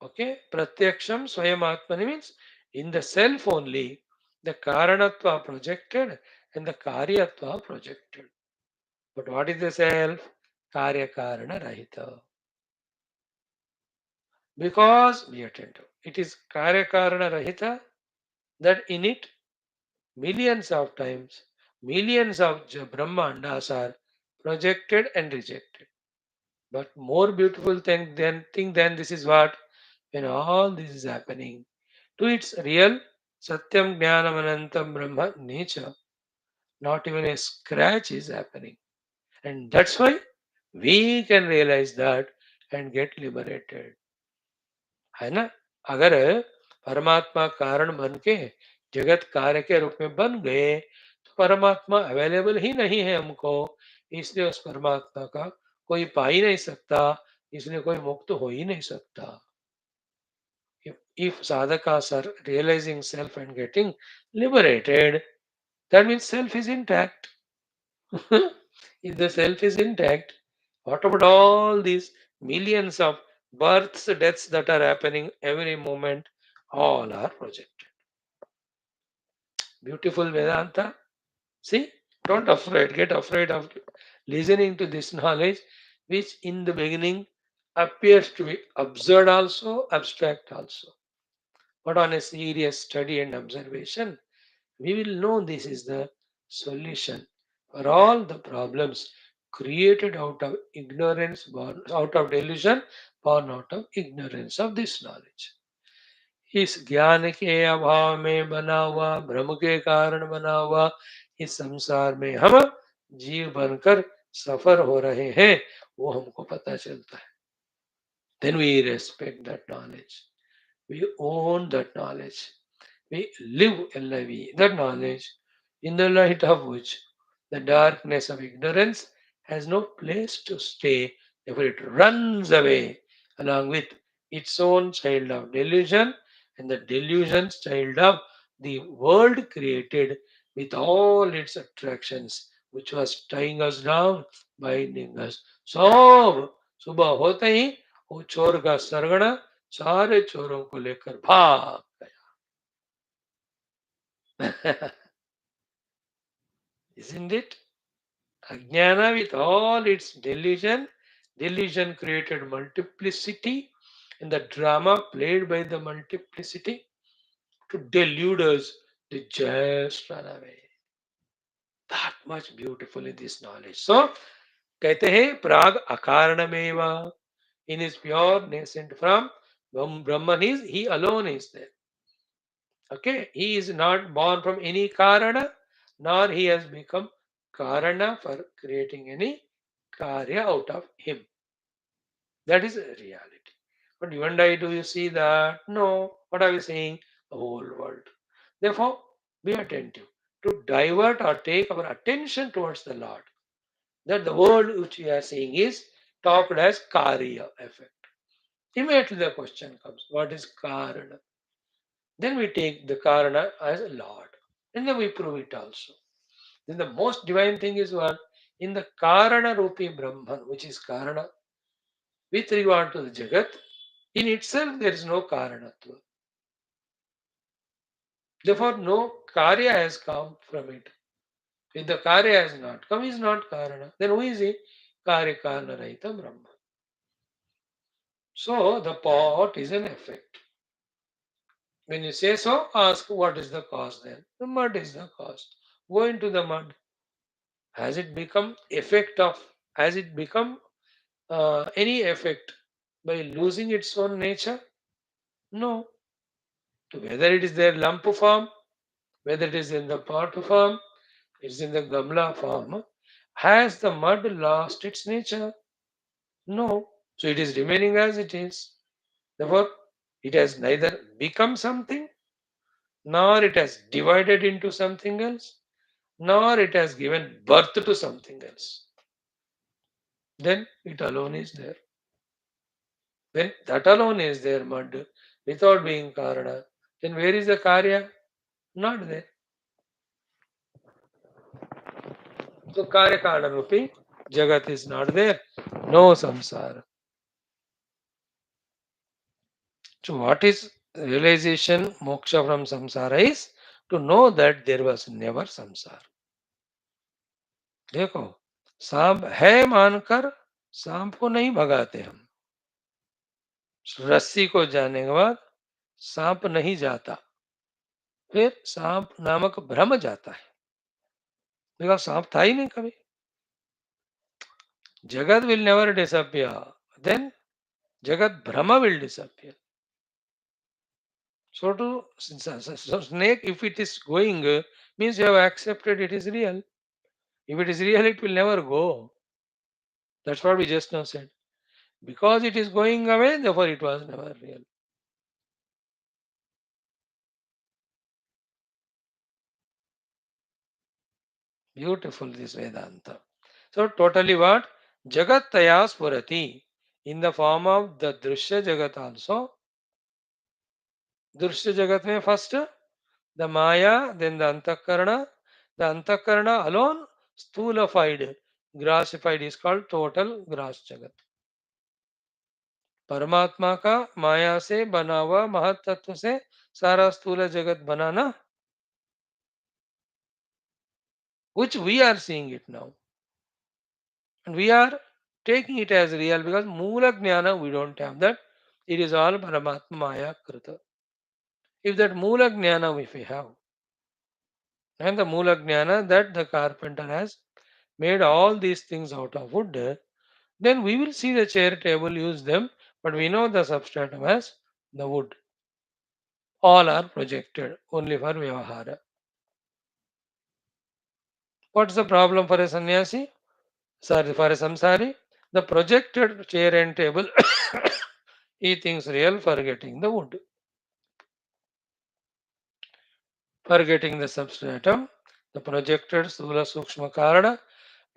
Okay, Pratyaksham Swayam Atmani means in the self only, the Karanatva projected and the Karyatva projected. But what is the self? Karya Karana Rahita. Because we attend to it is Karyakarana Rahita, that in it millions of times, millions of Brahmandas are projected and rejected. But more beautiful thing than this is what? When all this is happening, to its real Satyam Jnanam Anantam Brahma nature, not even a scratch is happening. And that's why we can realize that and get liberated. है ना? अगर परमात्मा कारण बन के जगत कार्य के रूप में बन गए तो परमात्मा अवेलेबल ही नहीं है हमको, इसलिए उस परमात्मा का कोई पा ही नहीं सकता, इसलिए कोई मुक्त हो ही नहीं सकता. If sadhakas are realizing self and getting liberated, that means self is intact. If the self is intact, what about all these millions of births, deaths that are happening every moment? All are projected. Beautiful Vedanta. See, don't afraid, get afraid of listening to this knowledge, which in the beginning appears to be absurd also, abstract also. But on a serious study and observation, we will know this is the solution for all the problems created out of ignorance, born out of delusion, born out of ignorance of this knowledge. इस ज्ञान के अभाव में बना हुआ, भ्रम के कारण बना हुआ इस संसार में हम जीव बनकर सफर हो रहे हैं, वो हमको पता चलता है. Then we respect that knowledge. We own that knowledge. We live LIV, that knowledge, in the light of which the darkness of ignorance has no place to stay, therefore it runs away along with its own child of delusion and the delusion's child of the world created with all its attractions, which was tying us down, binding us. So, सुबह होते ही वो चोर का सरगना सारे चोरों को लेकर भाग गया. Isn't it? Ajnana with all its delusion, delusion created multiplicity, and the drama played by the multiplicity to delude us, they just run away. That much beautiful in this knowledge. So, कहते हैं प्राग अकारणमेवा, in his pure nascent from Brahman is he alone is there. Okay, he is not born from any karana, nor he has become karana for creating any karya out of him. That is a reality. But you and I, do you see that? No. What are we saying? The whole world. Therefore, be attentive to divert or take our attention towards the Lord. That the world which we are seeing is talked as karya effect. Immediately the question comes, what is karana? Then we take the karana as a Lord. And then we prove it also. Then the most divine thing is what? In the Karana Rupi Brahman, which is Karana, with regard to the Jagat, in itself there is no Karanatva. Therefore, no Karya has come from it. If the Karya has not come, he is not Karana. Then who is he? Karya Karana Rahita Brahman. So the pot is an effect. When you say so, ask what is the cause then? The mud is the cause. Go into the mud. Has it become effect of, has it become any effect by losing its own nature? No. So whether it is their lump form, whether it is in the pot form, it's in the gamla form, has the mud lost its nature? No. So it is remaining as it is. Therefore, it has neither become something, nor it has divided into something else, nor it has given birth to something else. Then it alone is there. When that alone is there, mud, without being Karana, then where is the Karya? Not there. So Karya Karana Rupi, Jagat is not there. No samsara. So what is realization moksha from samsara is to know that there was never samsara. देखो सांप है मानकर सांप को नहीं भगाते हम. रस्सी को जाने के बाद सांप नहीं जाता, फिर सांप नामक भ्रम जाता है. देखा सांप था ही नहीं कभी. Jagat will never disappear. Then Jagat Brahma will disappear. So to so snake, if it is going, means you have accepted it is real. If it is real, it will never go. That's what we just now said. Because it is going away, therefore it was never real. Beautiful this Vedanta. So totally what? Jagat Taya Spurati. In the form of the Drishya Jagat also. Drishya Jagat mein first the Maya, then the Antakarana. The Antakarana alone, sthulified, grassified is called total grass Jagat. परमात्मा का माया से बना हुआ महत तत्व से सारा स्थूल जगत बनाना, which we are seeing it now. And we are taking it as real because Mula Jnana we don't have that. It is all Paramatma Maya Krita. If that Mula Jnana if we have, and the Mula Jnana that the carpenter has made all these things out of wood, then we will see the chair, table, use them, but we know the substratum as the wood. All are projected only for Vyavahara. What's the problem for a sannyasi? Sorry, for a samsari? The projected chair and table, he thinks real, forgetting the wood, forgetting the substratum, the projected Sthula Sukshma Karana,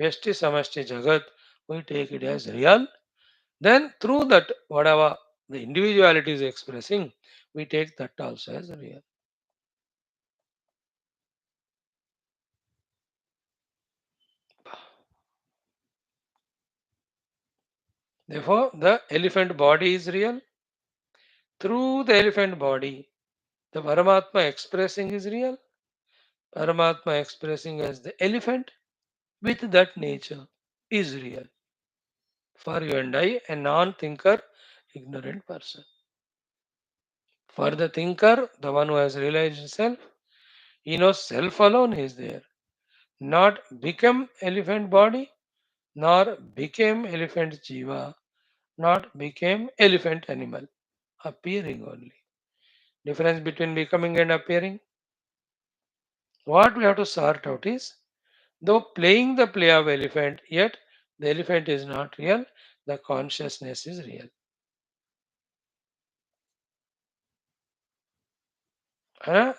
Vyashti Samashti Jagat, we take it as real. Then through that, whatever the individuality is expressing, we take that also as real. Therefore, the elephant body is real. Through the elephant body, the Paramatma expressing is real. Paramatma expressing as the elephant with that nature is real. For you and I, a non thinker, ignorant person. For the thinker, the one who has realized himself, he knows self alone is there. Not become elephant body, nor became elephant jiva, not became elephant animal. Appearing only. Difference between becoming and appearing. What we have to sort out is, though playing the play of elephant, yet the elephant is not real, the consciousness is real.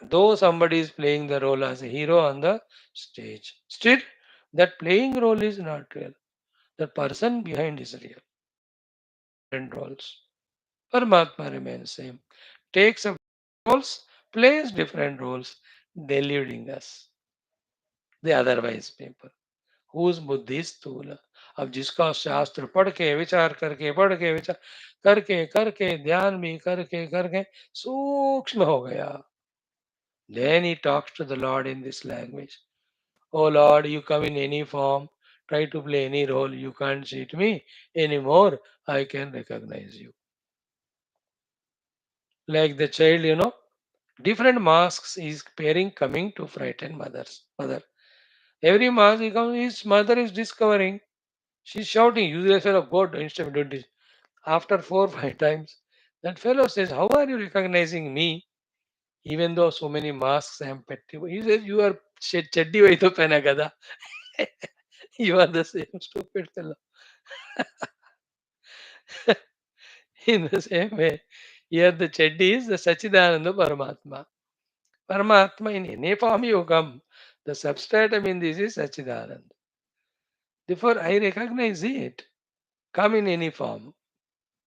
Though somebody is playing the role as a hero on the stage, still that playing role is not real. The person behind is real. Different roles. Paramatma remains same. Takes up roles, plays different roles. deluding us, the otherwise people. Whose बुद्धि स्थूल, अब जिसका शास्त्र पढ़ के विचार करके पढ़ के विचार करके करके ध्यान भी करके करके सूक्ष्म हो गया, then he talks to the Lord in this language. Oh Lord, you come in any form, try to play any role, you can't cheat me anymore. I can recognize you. Like the child, different masks is pairing coming to frighten mother. Every mask he comes, his mother is discovering. She's shouting, "You the fellow God, instead of doing this." After 4 5 times, that fellow says, "How are you recognizing me? Even though so many masks I am petty." He says, "You are cheddi vaito penagada." You are the same stupid fellow. In the same way, here the cheddi is the Sachidananda Paramatma. Paramatma in any form you come, the substratum in this is Sachidananda. Therefore, I recognize it. Come in any form.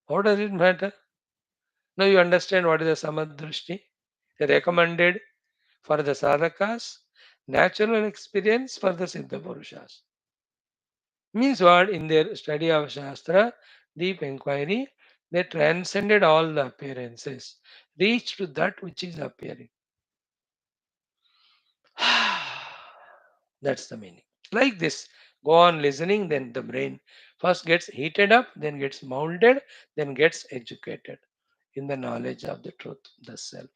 How does it matter? Now you understand what is the Samadrishti? Recommended for the sadhakas, natural experience for the Siddha Purushas. Means what? In their study of Shastra, deep inquiry, they transcended all the appearances, reached to that which is appearing. That's the meaning. Like this, go on listening, then the brain first gets heated up, then gets molded, then gets educated in the knowledge of the truth, the self.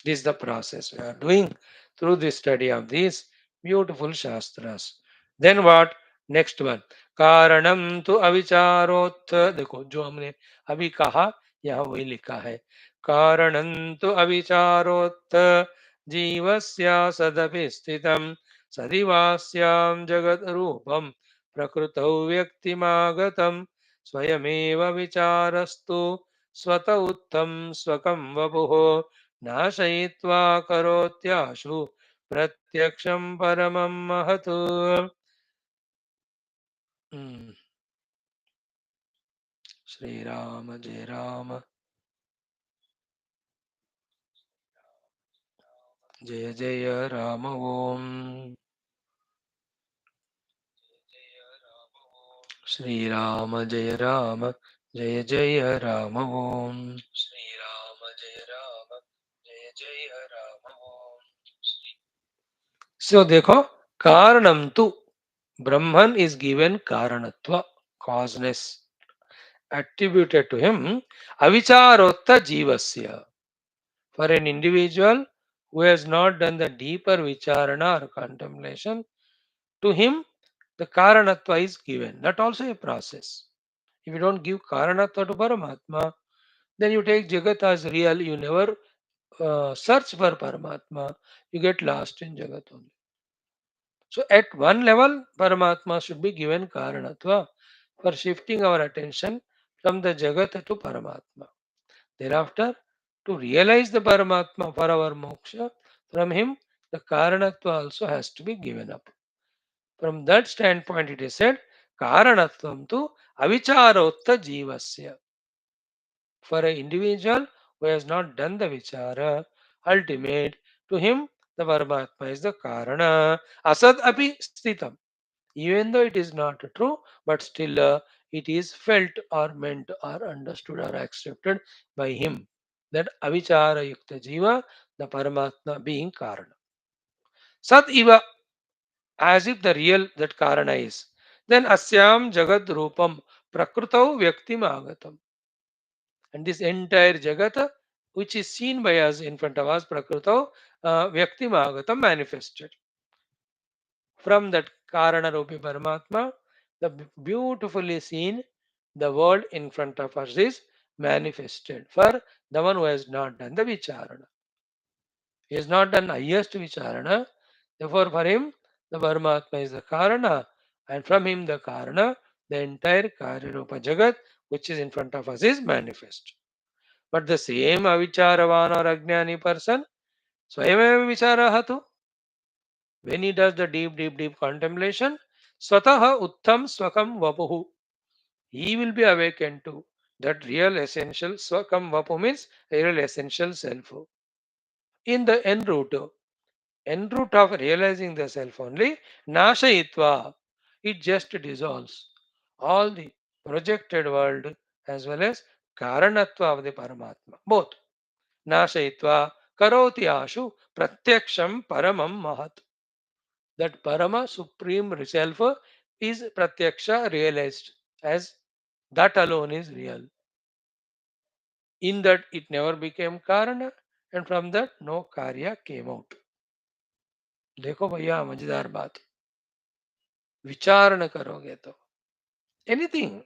This is the process we are doing through the study of these beautiful Shastras. Then what? Next one. कारणम तो अविचारोत्थ देखो जो हमने अभी कहा यहाँ वही लिखा है कारणं तो अविचारोत्थ जीवस्य सदपि स्थितं सदिवास्यां जगत् रूपं प्रकृतौ व्यक्तिमागतं स्वयमेव विचारस्तु स्वत उत्थं स्वकं वपुः नाशयित्वा करोत्याशु प्रत्यक्षं परमं महत् हम्म, श्रीराम जय राम जय जय राम ओम श्रीराम जय राम जय जय राम ओम श्रीराम जय राम जय जय राम ओम सो देखो कारणम तु Brahman is given karanatva, causeness, attributed to him, avicharotta jivasya. For an individual who has not done the deeper vicharana or contemplation, to him the karanatva is given. That also a process. If you don't give karanatva to Paramatma, then you take Jagat as real, you never search for Paramatma, you get lost in Jagat only. So at one level, Paramatma should be given Karanatva for shifting our attention from the Jagat to Paramatma. Thereafter, to realize the Paramatma for our moksha, from him the Karanatva also has to be given up. From that standpoint, it is said, Karanatvam tu avicharotta jivasya. For an individual who has not done the vichara, ultimate, to him the Paramatma is the Karana. Asad api sthitam. Even though it is not true, but still it is felt or meant or understood or accepted by him. That avichara yukta jiva, the Paramatma being Karana. Sat iva, as if the real that Karana is. Then asyam jagad rupam prakrutau vyaktim agatam. And this entire jagata, which is seen by us in front of us, prakrutau vyaktim agatam manifested. From that Karana Rupi Paramatma, the beautifully seen, the world in front of us is manifested for the one who has not done the Vicharana. He has not done highest Vicharana, therefore for him the Paramatma is the Karana, and from him the Karana, the entire Karya Rupa Jagat which is in front of us is manifest. But the same Avicharavan or Ajnani person, Swayameva Vicharahatu, when he does the deep contemplation, Swataha Uttam Swakam Vapuhu, he will be awakened to that real essential Swakam Vapu means real essential self. In the en route, En route of realizing the self only, nashayitva, it just dissolves all the projected world as well as karanatva of the Paramatma. Both. Nashayitva karoti ashu pratyaksham paramam mahat. That Parama Supreme Self is Pratyaksha realized as that alone is real. In that it never became Karana, and from that no Karya came out. देखो भैया मजेदार बात, विचारण करोगे तो anything,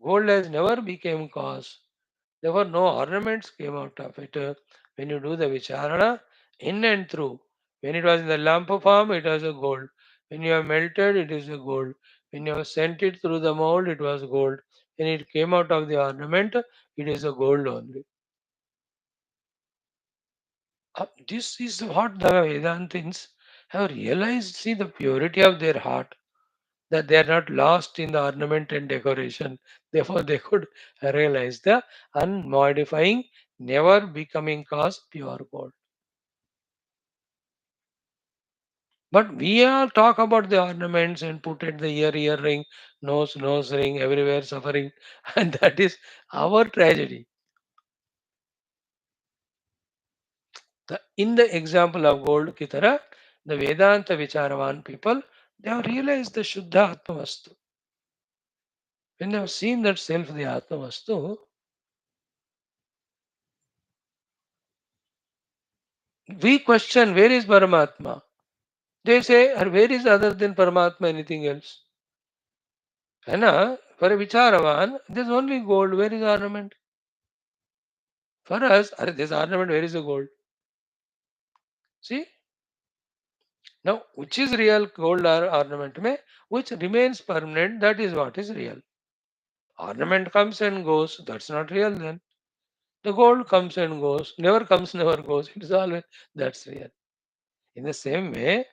gold has never became cause. Therefore, no ornaments came out of it. When you do the vicharana, in and through, when it was in the lamp form, it was a gold. When you have melted, it is a gold. When you have sent it through the mold, it was gold. When it came out of the ornament, it is a gold only. This is what the Vedantins have realized. See the purity of their heart, that they are not lost in the ornament and decoration. Therefore, they could realize the unmodifying, never becoming cause pure gold. But we all talk about the ornaments and put at the earring, nose ring, everywhere suffering, and that is our tragedy. In the example of gold Kitara, the Vedanta Vicharavan people, they have realized the Shuddha Atmavastu. When they have seen that self, the Atmavastu, we question where is Paramatma? They say, where is other than Paramatma anything else? And for a Vicharavan, there's only gold. Where is ornament? For us, there's ornament. Where is the gold? See? Now, which is real gold or ornament? Which remains permanent, that is what is real. Ornament comes and goes, that's not real then. The gold comes and goes, never comes, never goes. It is always, that's real. In the same way,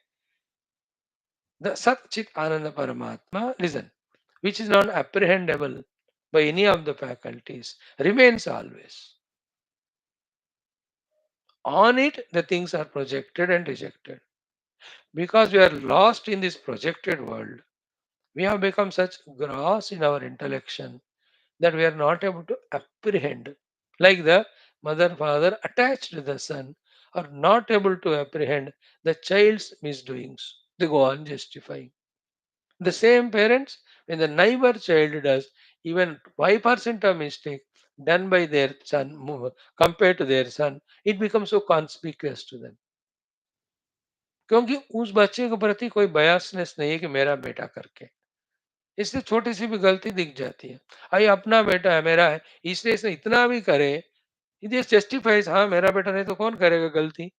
the Sat Chit Ananda Paramatma, listen, which is not apprehendable by any of the faculties, remains always. On it, the things are projected and rejected. Because we are lost in this projected world, we have become such gross in our intellection that we are not able to apprehend. Like the mother father attached to the son are not able to apprehend the child's misdoings. They go on justifying. The same parents, when the neighbor child does even 5% of mistake done by their son compared to their son, it becomes so conspicuous to them. क्योंकि उस बच्चे के प्रति कोई बयासनेस नहीं है कि मेरा बेटा करके, इसलिए छोटी सी भी गलती दिख जाती है, अरे अपना बेटा है मेरा है इसलिए इसे इतना भी करे, it जस्टिफाइज, हाँ मेरा बेटा नहीं तो कौन करेगा गलती.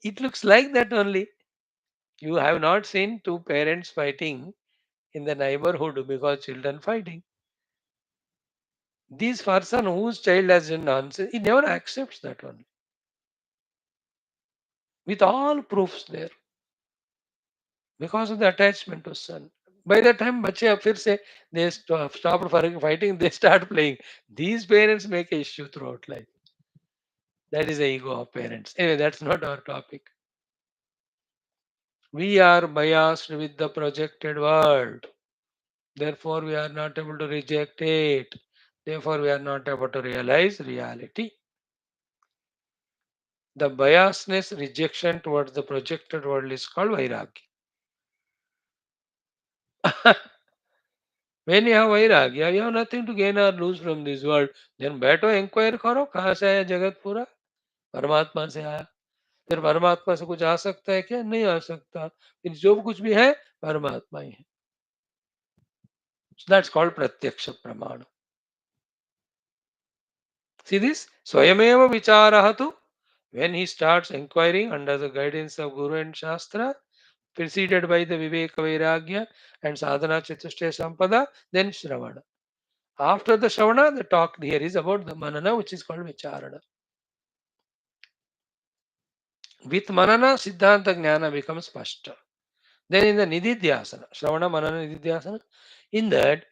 It looks like that only. You have not seen two parents fighting in the neighborhood because children fighting. This person whose child has done nonsense, he never accepts that one. With all proofs there. Because of the attachment to son. By the time बच्चे अब फिर से they stop fighting, they start playing. These parents make a issue throughout life. That is the ego of parents. Anyway, that's not our topic. We are biased with the projected world. Therefore, we are not able to reject it. Therefore, we are not able to realize reality. The biasness rejection towards the projected world is called vairagya. When you have vairagya, you have nothing to gain or lose from this world. Then बैठो inquire करो कहाँ से आया जगत पूरा, परमात्मा से आया. फिर परमात्मा से कुछ आ सकता है क्या? नहीं आ सकता. फिर जो कुछ भी है परमात्मा ही है. So that's called pratyaksha pramana. See this? Swayameva vicharahatu. When he starts inquiring under the guidance of Guru and Shastra, preceded by the Viveka Vairagya and Sadhana Chatushtaya Sampada, then Shravana. After the Shravana, the talk here is about the Manana, which is called Vicharana. With Manana, Siddhanta Jnana becomes Spashta. Then in the Nididhyasana, Shravana, Manana, Nididhyasana, in that,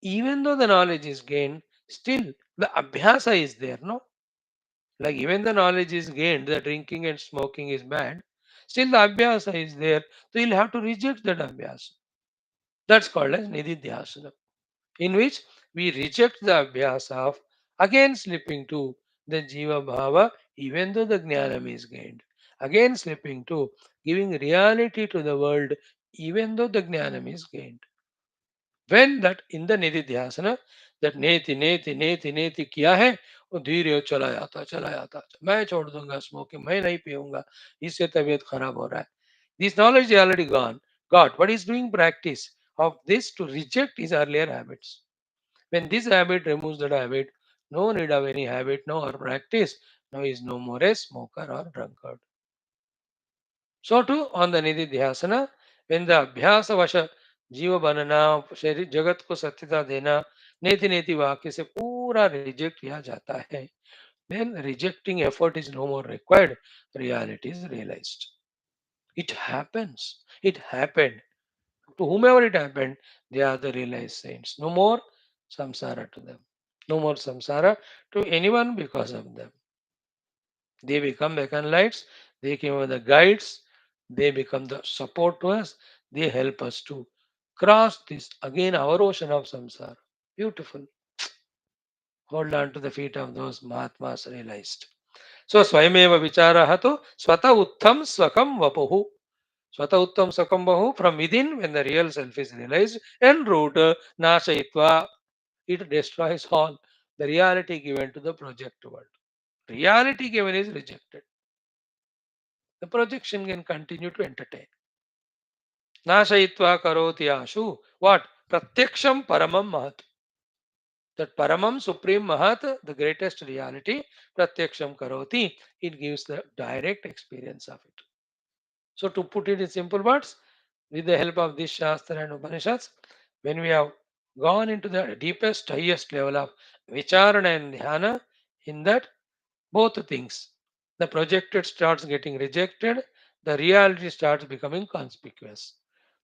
even though the knowledge is gained, still the Abhyasa is there, no? Like even the knowledge is gained that drinking and smoking is bad, still the abhyasa is there. So you'll have to reject that abhyasa. That's called as nididhyasana, in which we reject the abhyasa of again slipping to the jiva bhava, even though the jnanam is gained. Again slipping to giving reality to the world, even though the jnanam is gained. When that in the nididhyasana, that नेति किया है वो धीरे चला जाता मैं छोड़ दूंगा स्मोकिंग मैं नहीं पीऊंगा इससे तबीयत खराब हो रहा है this knowledge is already gone god but is doing practice of this to reject his earlier habits when this habit removes that habit no need of any habit no or practice now is no more a smoker or drunkard so too on the nididhyasana, when the अभ्यास वश जीव बनना शरीर जगत को सत्यता देना नेति नेति वाक्य से पूरा रिजेक्ट किया जाता है then rejecting effort is no more required reality is realized it happens it happened to whomever it happened they are the realized saints no more samsara to them no more samsara to anyone because of them they become beacon lights, they become the guides, they become the support to us, they help us to cross this again our ocean of samsara. Beautiful. Hold on to the feet of those Mahatmas realized. So Swayameva Vicharaha to Swata Uttam Swakam Vapuhu. Swata Uttam Swakam Vapu from within when the real self is realized en route Nashayitva it destroys all the reality given to the project world. Reality given is rejected. The projection can continue to entertain. Nashayitva karoti ashu. What? Pratyaksham paramam mahat. That paramam supreme mahat, the greatest reality, pratyaksham karoti, it gives the direct experience of it. So to put it in simple words, with the help of this Shastra and Upanishads, when we have gone into the deepest, highest level of vicharana and dhyana, in that both things. The projected starts getting rejected, the reality starts becoming conspicuous.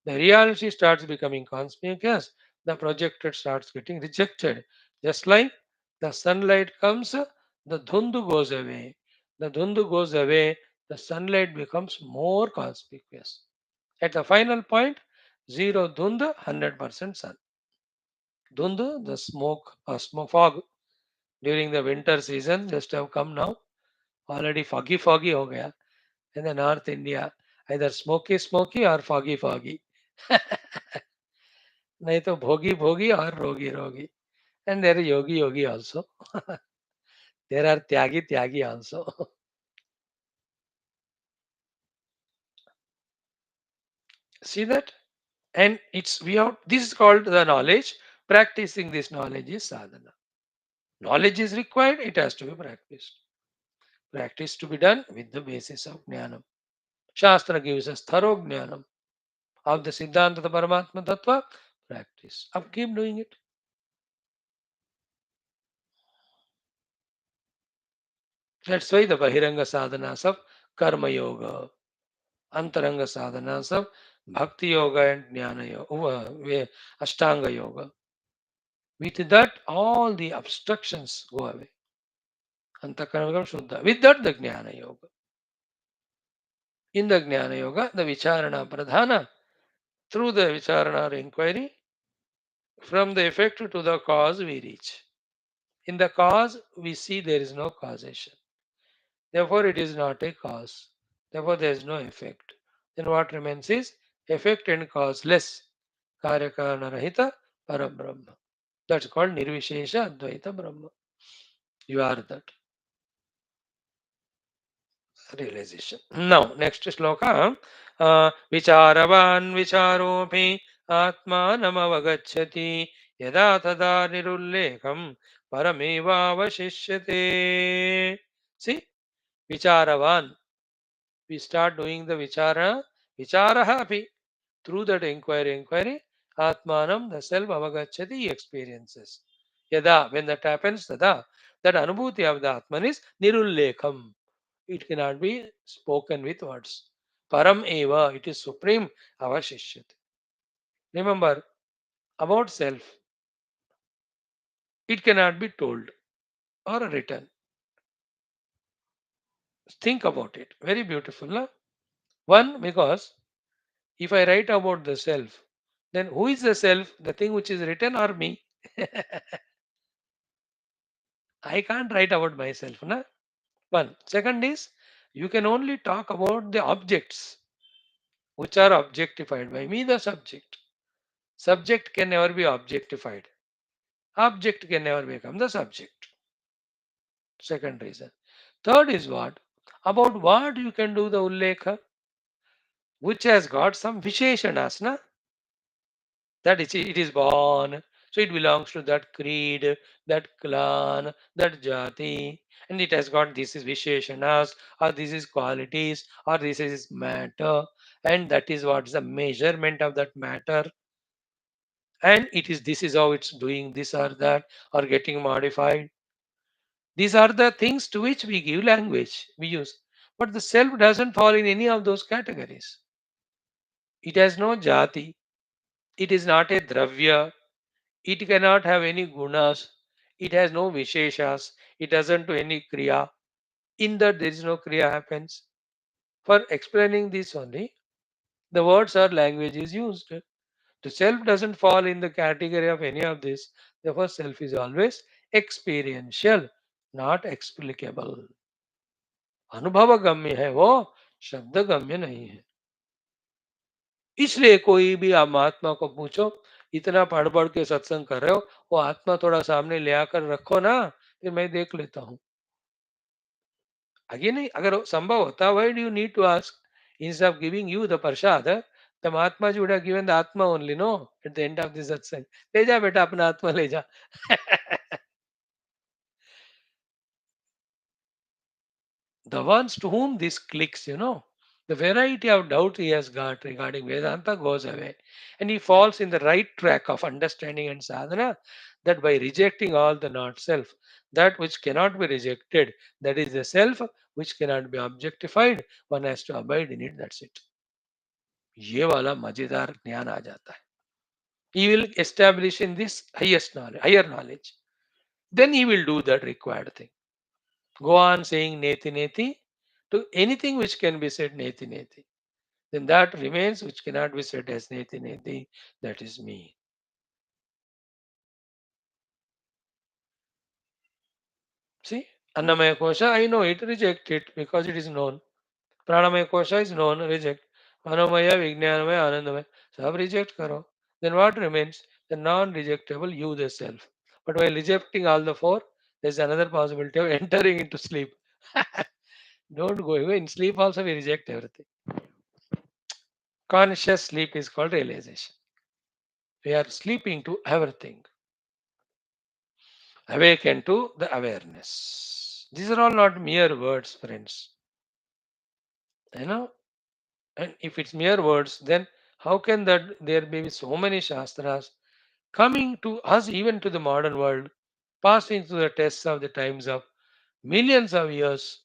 The reality starts becoming conspicuous, the projected starts getting rejected. Just like the sunlight comes, the dhundu goes away. The dhundu goes away, the sunlight becomes more conspicuous. At the final point, zero dhund, 100% sun. Dhundu, the smoke or smoke fog during the winter season, just have come now already foggy foggy हो गया in the north India इधर smoky smoky और foggy foggy नहीं तो भोगी भोगी और rogi rogi and there yogi yogi also there are tyagi tyagi also see that and it's we have this is called the knowledge practicing this knowledge is sadhana knowledge is required it has to be practiced practice to be done with the basis of jnanam shastra gives us thorough jnanam of the Siddhanta, the Paramatma Tattva, practice. Up keep doing it. That's why the Bahiranga sadhanas of Karma Yoga, Antaranga sadhanas of Bhakti Yoga and Jnana Yoga, Ashtanga Yoga. With that, all the obstructions go away. Antakarana Shuddha. With that, the Jnana Yoga. In the Jnana Yoga, the Vicharana Pradhana, through the Vicharana or inquiry, from the effect to the cause we reach. In the cause, we see there is no causation. Therefore, it is not a cause. Therefore, there is no effect. Then what remains is effect and causeless. Karyakarana Rahita Parabrahma. That's called Nirvishesha Advaita Brahma. You are that realization. Now, next shloka. Vicharavan vicharopi atma namavagachyati yada tada nirullekam parameva vashishyate. See, vicharavan we start doing the vicharaha api. Through that inquiry, atmanam, the self avagachati, he experiences. Yada, when that happens, tada, that anubhuti of the atman is nirullekam. It cannot be spoken with words. Param eva, it is supreme, avashishyate. Remember, about self, it cannot be told or written. Think about it. Very beautiful. Na? One, because if I write about the self, then who is the self? The thing which is written or me? I can't write about myself. Na? One. Second is, you can only talk about the objects which are objectified by me, the subject. Subject can never be objectified. Object can never become the subject. Second reason. Third is what? About what you can do the ullekha, which has got some visheshanas, na? That is, it is born, so it belongs to that creed, that clan, that jati, and it has got this is visheshanas, or this is qualities, or this is matter, and that is what's the measurement of that matter, and it is this is how it's doing this or that, or getting modified. These are the things to which we give language, we use. But the self doesn't fall in any of those categories. It has no jati, it is not a dravya, it cannot have any gunas, it has no visheshas, it doesn't do any kriya. In that there is no kriya happens. For explaining this only, the words or language is used. The self doesn't fall in the category of any of this. Therefore, self is always experiential, not explicable. अनुभव गम्य है वो, शब्द गम्य नहीं है. इसलिए कोई भी आप महात्मा को पूछो, इतना पढ़ पढ़ के सत्संग कर रहे हो, वो आत्मा थोड़ा सामने ले आकर रखो ना, फिर मैं देख लेता हूँ. आगे नहीं, अगर संभव होता, why do you need to ask? Instead of giving you the prasad, the Mahatma ji would have given the Atma only, no? At the end of this satsang. ले जा बेटा अपना आत्मा ले जा. The ones to whom this clicks, the variety of doubt he has got regarding Vedanta goes away. And he falls in the right track of understanding and sadhana, that by rejecting all the not self, that which cannot be rejected, that is the self which cannot be objectified, one has to abide in it, that's it. ये वाला मजेदार ज्ञान आ जाता है. He will establish in this highest knowledge, higher knowledge. Then he will do that required thing. Go on saying neti neti to anything which can be said neti neti. Then that remains which cannot be said as neti neti. That is me. See, Annamaya Kosha, I know it, reject it because it is known. Pranamaya Kosha is known, reject. Manomaya, Vijnanamaya, Anandamaya. Sab reject karo. Then what remains? The non-rejectable you, the self. But while rejecting all the four, there is another possibility of entering into sleep. Don't go away. In sleep also we reject everything. Conscious sleep is called realization. We are sleeping to everything, awaken to the awareness. These are all not mere words, friends. You know, and if it's mere words, then how can that there be so many shastras coming to us, even to the modern world, passing through the tests of the times of millions of years,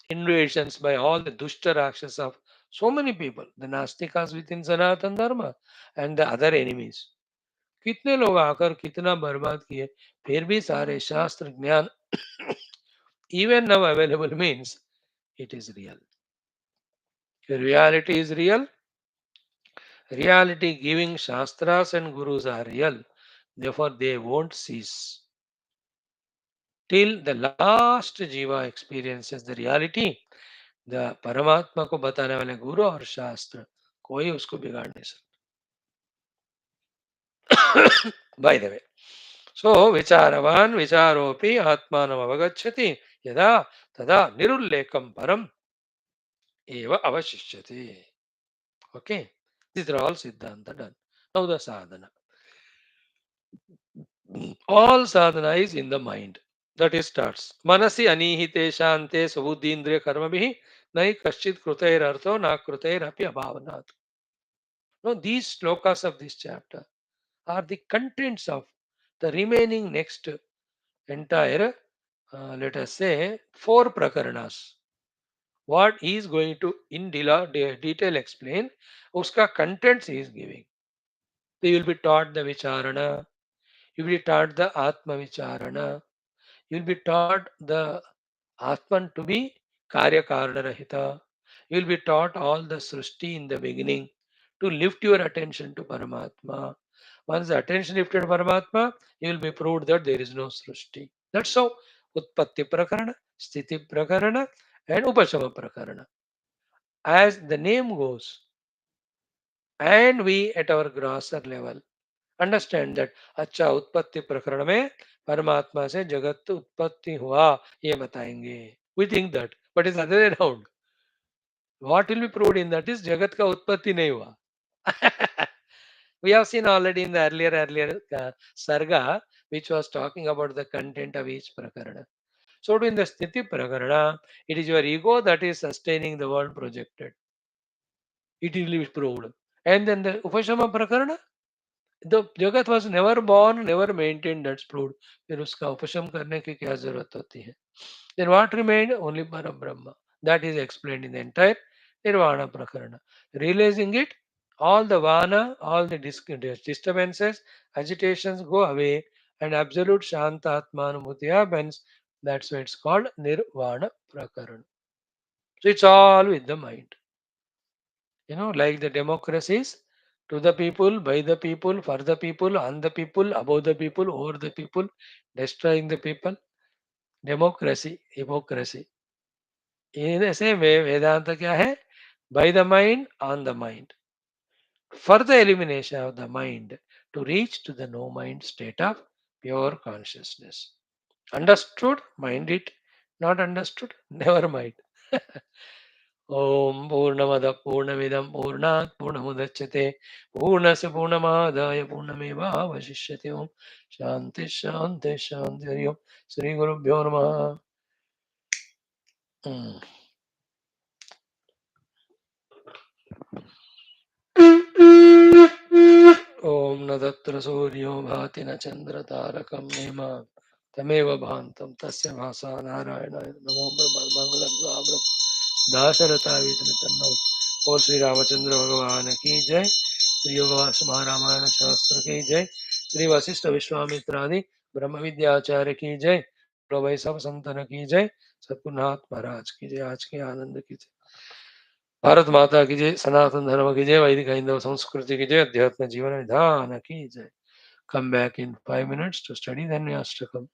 invasions by all the dushta rakshas of so many people, the Nastikas within Sanatan Dharma and the other enemies. कितने लोग आकर कितना बर्बाद किए, फिर भी सारे शास्त्र ज्ञान even now available means it is real. Reality is real. Reality giving shastras and gurus are real. Therefore, they won't cease till the last jiva experiences the reality. The परमात्मा को बताने वाले गुरु और शास्त्र कोई उसको बिगाड़ नहीं सकता. By the way, so विचारवान विचारोपि आत्मानम अवगच्छति यदा तदा निरुल्लेखम परम एव अवशिष्यते. Okay, these are all siddhanta done. Now the sadhana. All sadhana is in the mind. That is starts. Manasi anihite shante subuddhindriya karmabhi nai kaschit krutair artho na krutair api abhavanat. Now these slokas of this chapter are the contents of the remaining next entire, let us say, four prakaranas. What he is going to in detail explain, uska contents he is giving. They will be taught the vicharana, you will be taught the atma vicharana, you will be taught the atman to be Karya Karana Rahita. You will be taught all the Srishti in the beginning to lift your attention to Paramatma. Once the attention lifted to Paramatma, you will be proved that there is no Srishti. That's how Utpatti Prakarana, Sthiti Prakarana, and Upashama Prakarana. As the name goes, and we at our grosser level understand that अच्छा उत्पत्ति प्रकरण में परमात्मा से जगत उत्पत्ति हुआ ये बताएंगे. We think that, but it's other way around. What will be proved in that is जगत का उत्पत्ति नहीं हुआ. We have seen already in the earlier sarga, which was talking about the content of each prakarana. So in the sthiti prakarana, it is your ego that is sustaining the world projected. It will be proved. And then the upashama prakarana, the जगत was never born, never maintained, that's proved. फिर उसका उपशम करने की क्या जरूरत होती है? Then what remained? Only Parabrahma. That is explained in the entire Nirvana Prakarana. Realizing it, all the vana, all the disturbances, agitations go away, and absolute Shanta Atmanubhuti happens. That's why it's called Nirvana Prakarana. So it's all with the mind. Like the democracies, to the people, by the people, for the people, on the people, above the people, over the people, destroying the people. Democracy, hypocrisy. In the same way, Vedanta क्या है? By the mind, on the mind. For the elimination of the mind to reach to the no mind state of pure consciousness. Understood? Mind it. Not understood? Never mind. Om Purnamada Purnamidam Purnat Purnamudachyate Purnasya Purnamadaya Purnameva Vashishyate Om Shanti Shanti Shanti Hari Om Sri Gurubhyo Namaha. Mm. ॐ न तत्र सूर्यो भाति न चन्द्रतारकं name तमेव भान्तं तस्य भासा नारायणाय नमो ब्रह्ममङ्गलं गाम्रं दाशरथावितमितन्नौ बोल श्री रामचंद्र भगवान की जय. श्री योगवास महारामायण शास्त्र की जय. श्री वशिष्ठ विश्वामित्र आदि ब्रह्म विद्याचार्य की जय. बोलो भाई सब संतन की जय. सतगुरुनाथ महाराज की जय. आज के आनंद की जय. भारत माता की जय. सनातन धर्म की जय. वैदिक हिंदू संस्कृति की जय. अध्यात्म जीवन विधान की जय. Come back in 5 minutes to study the Nyastakam.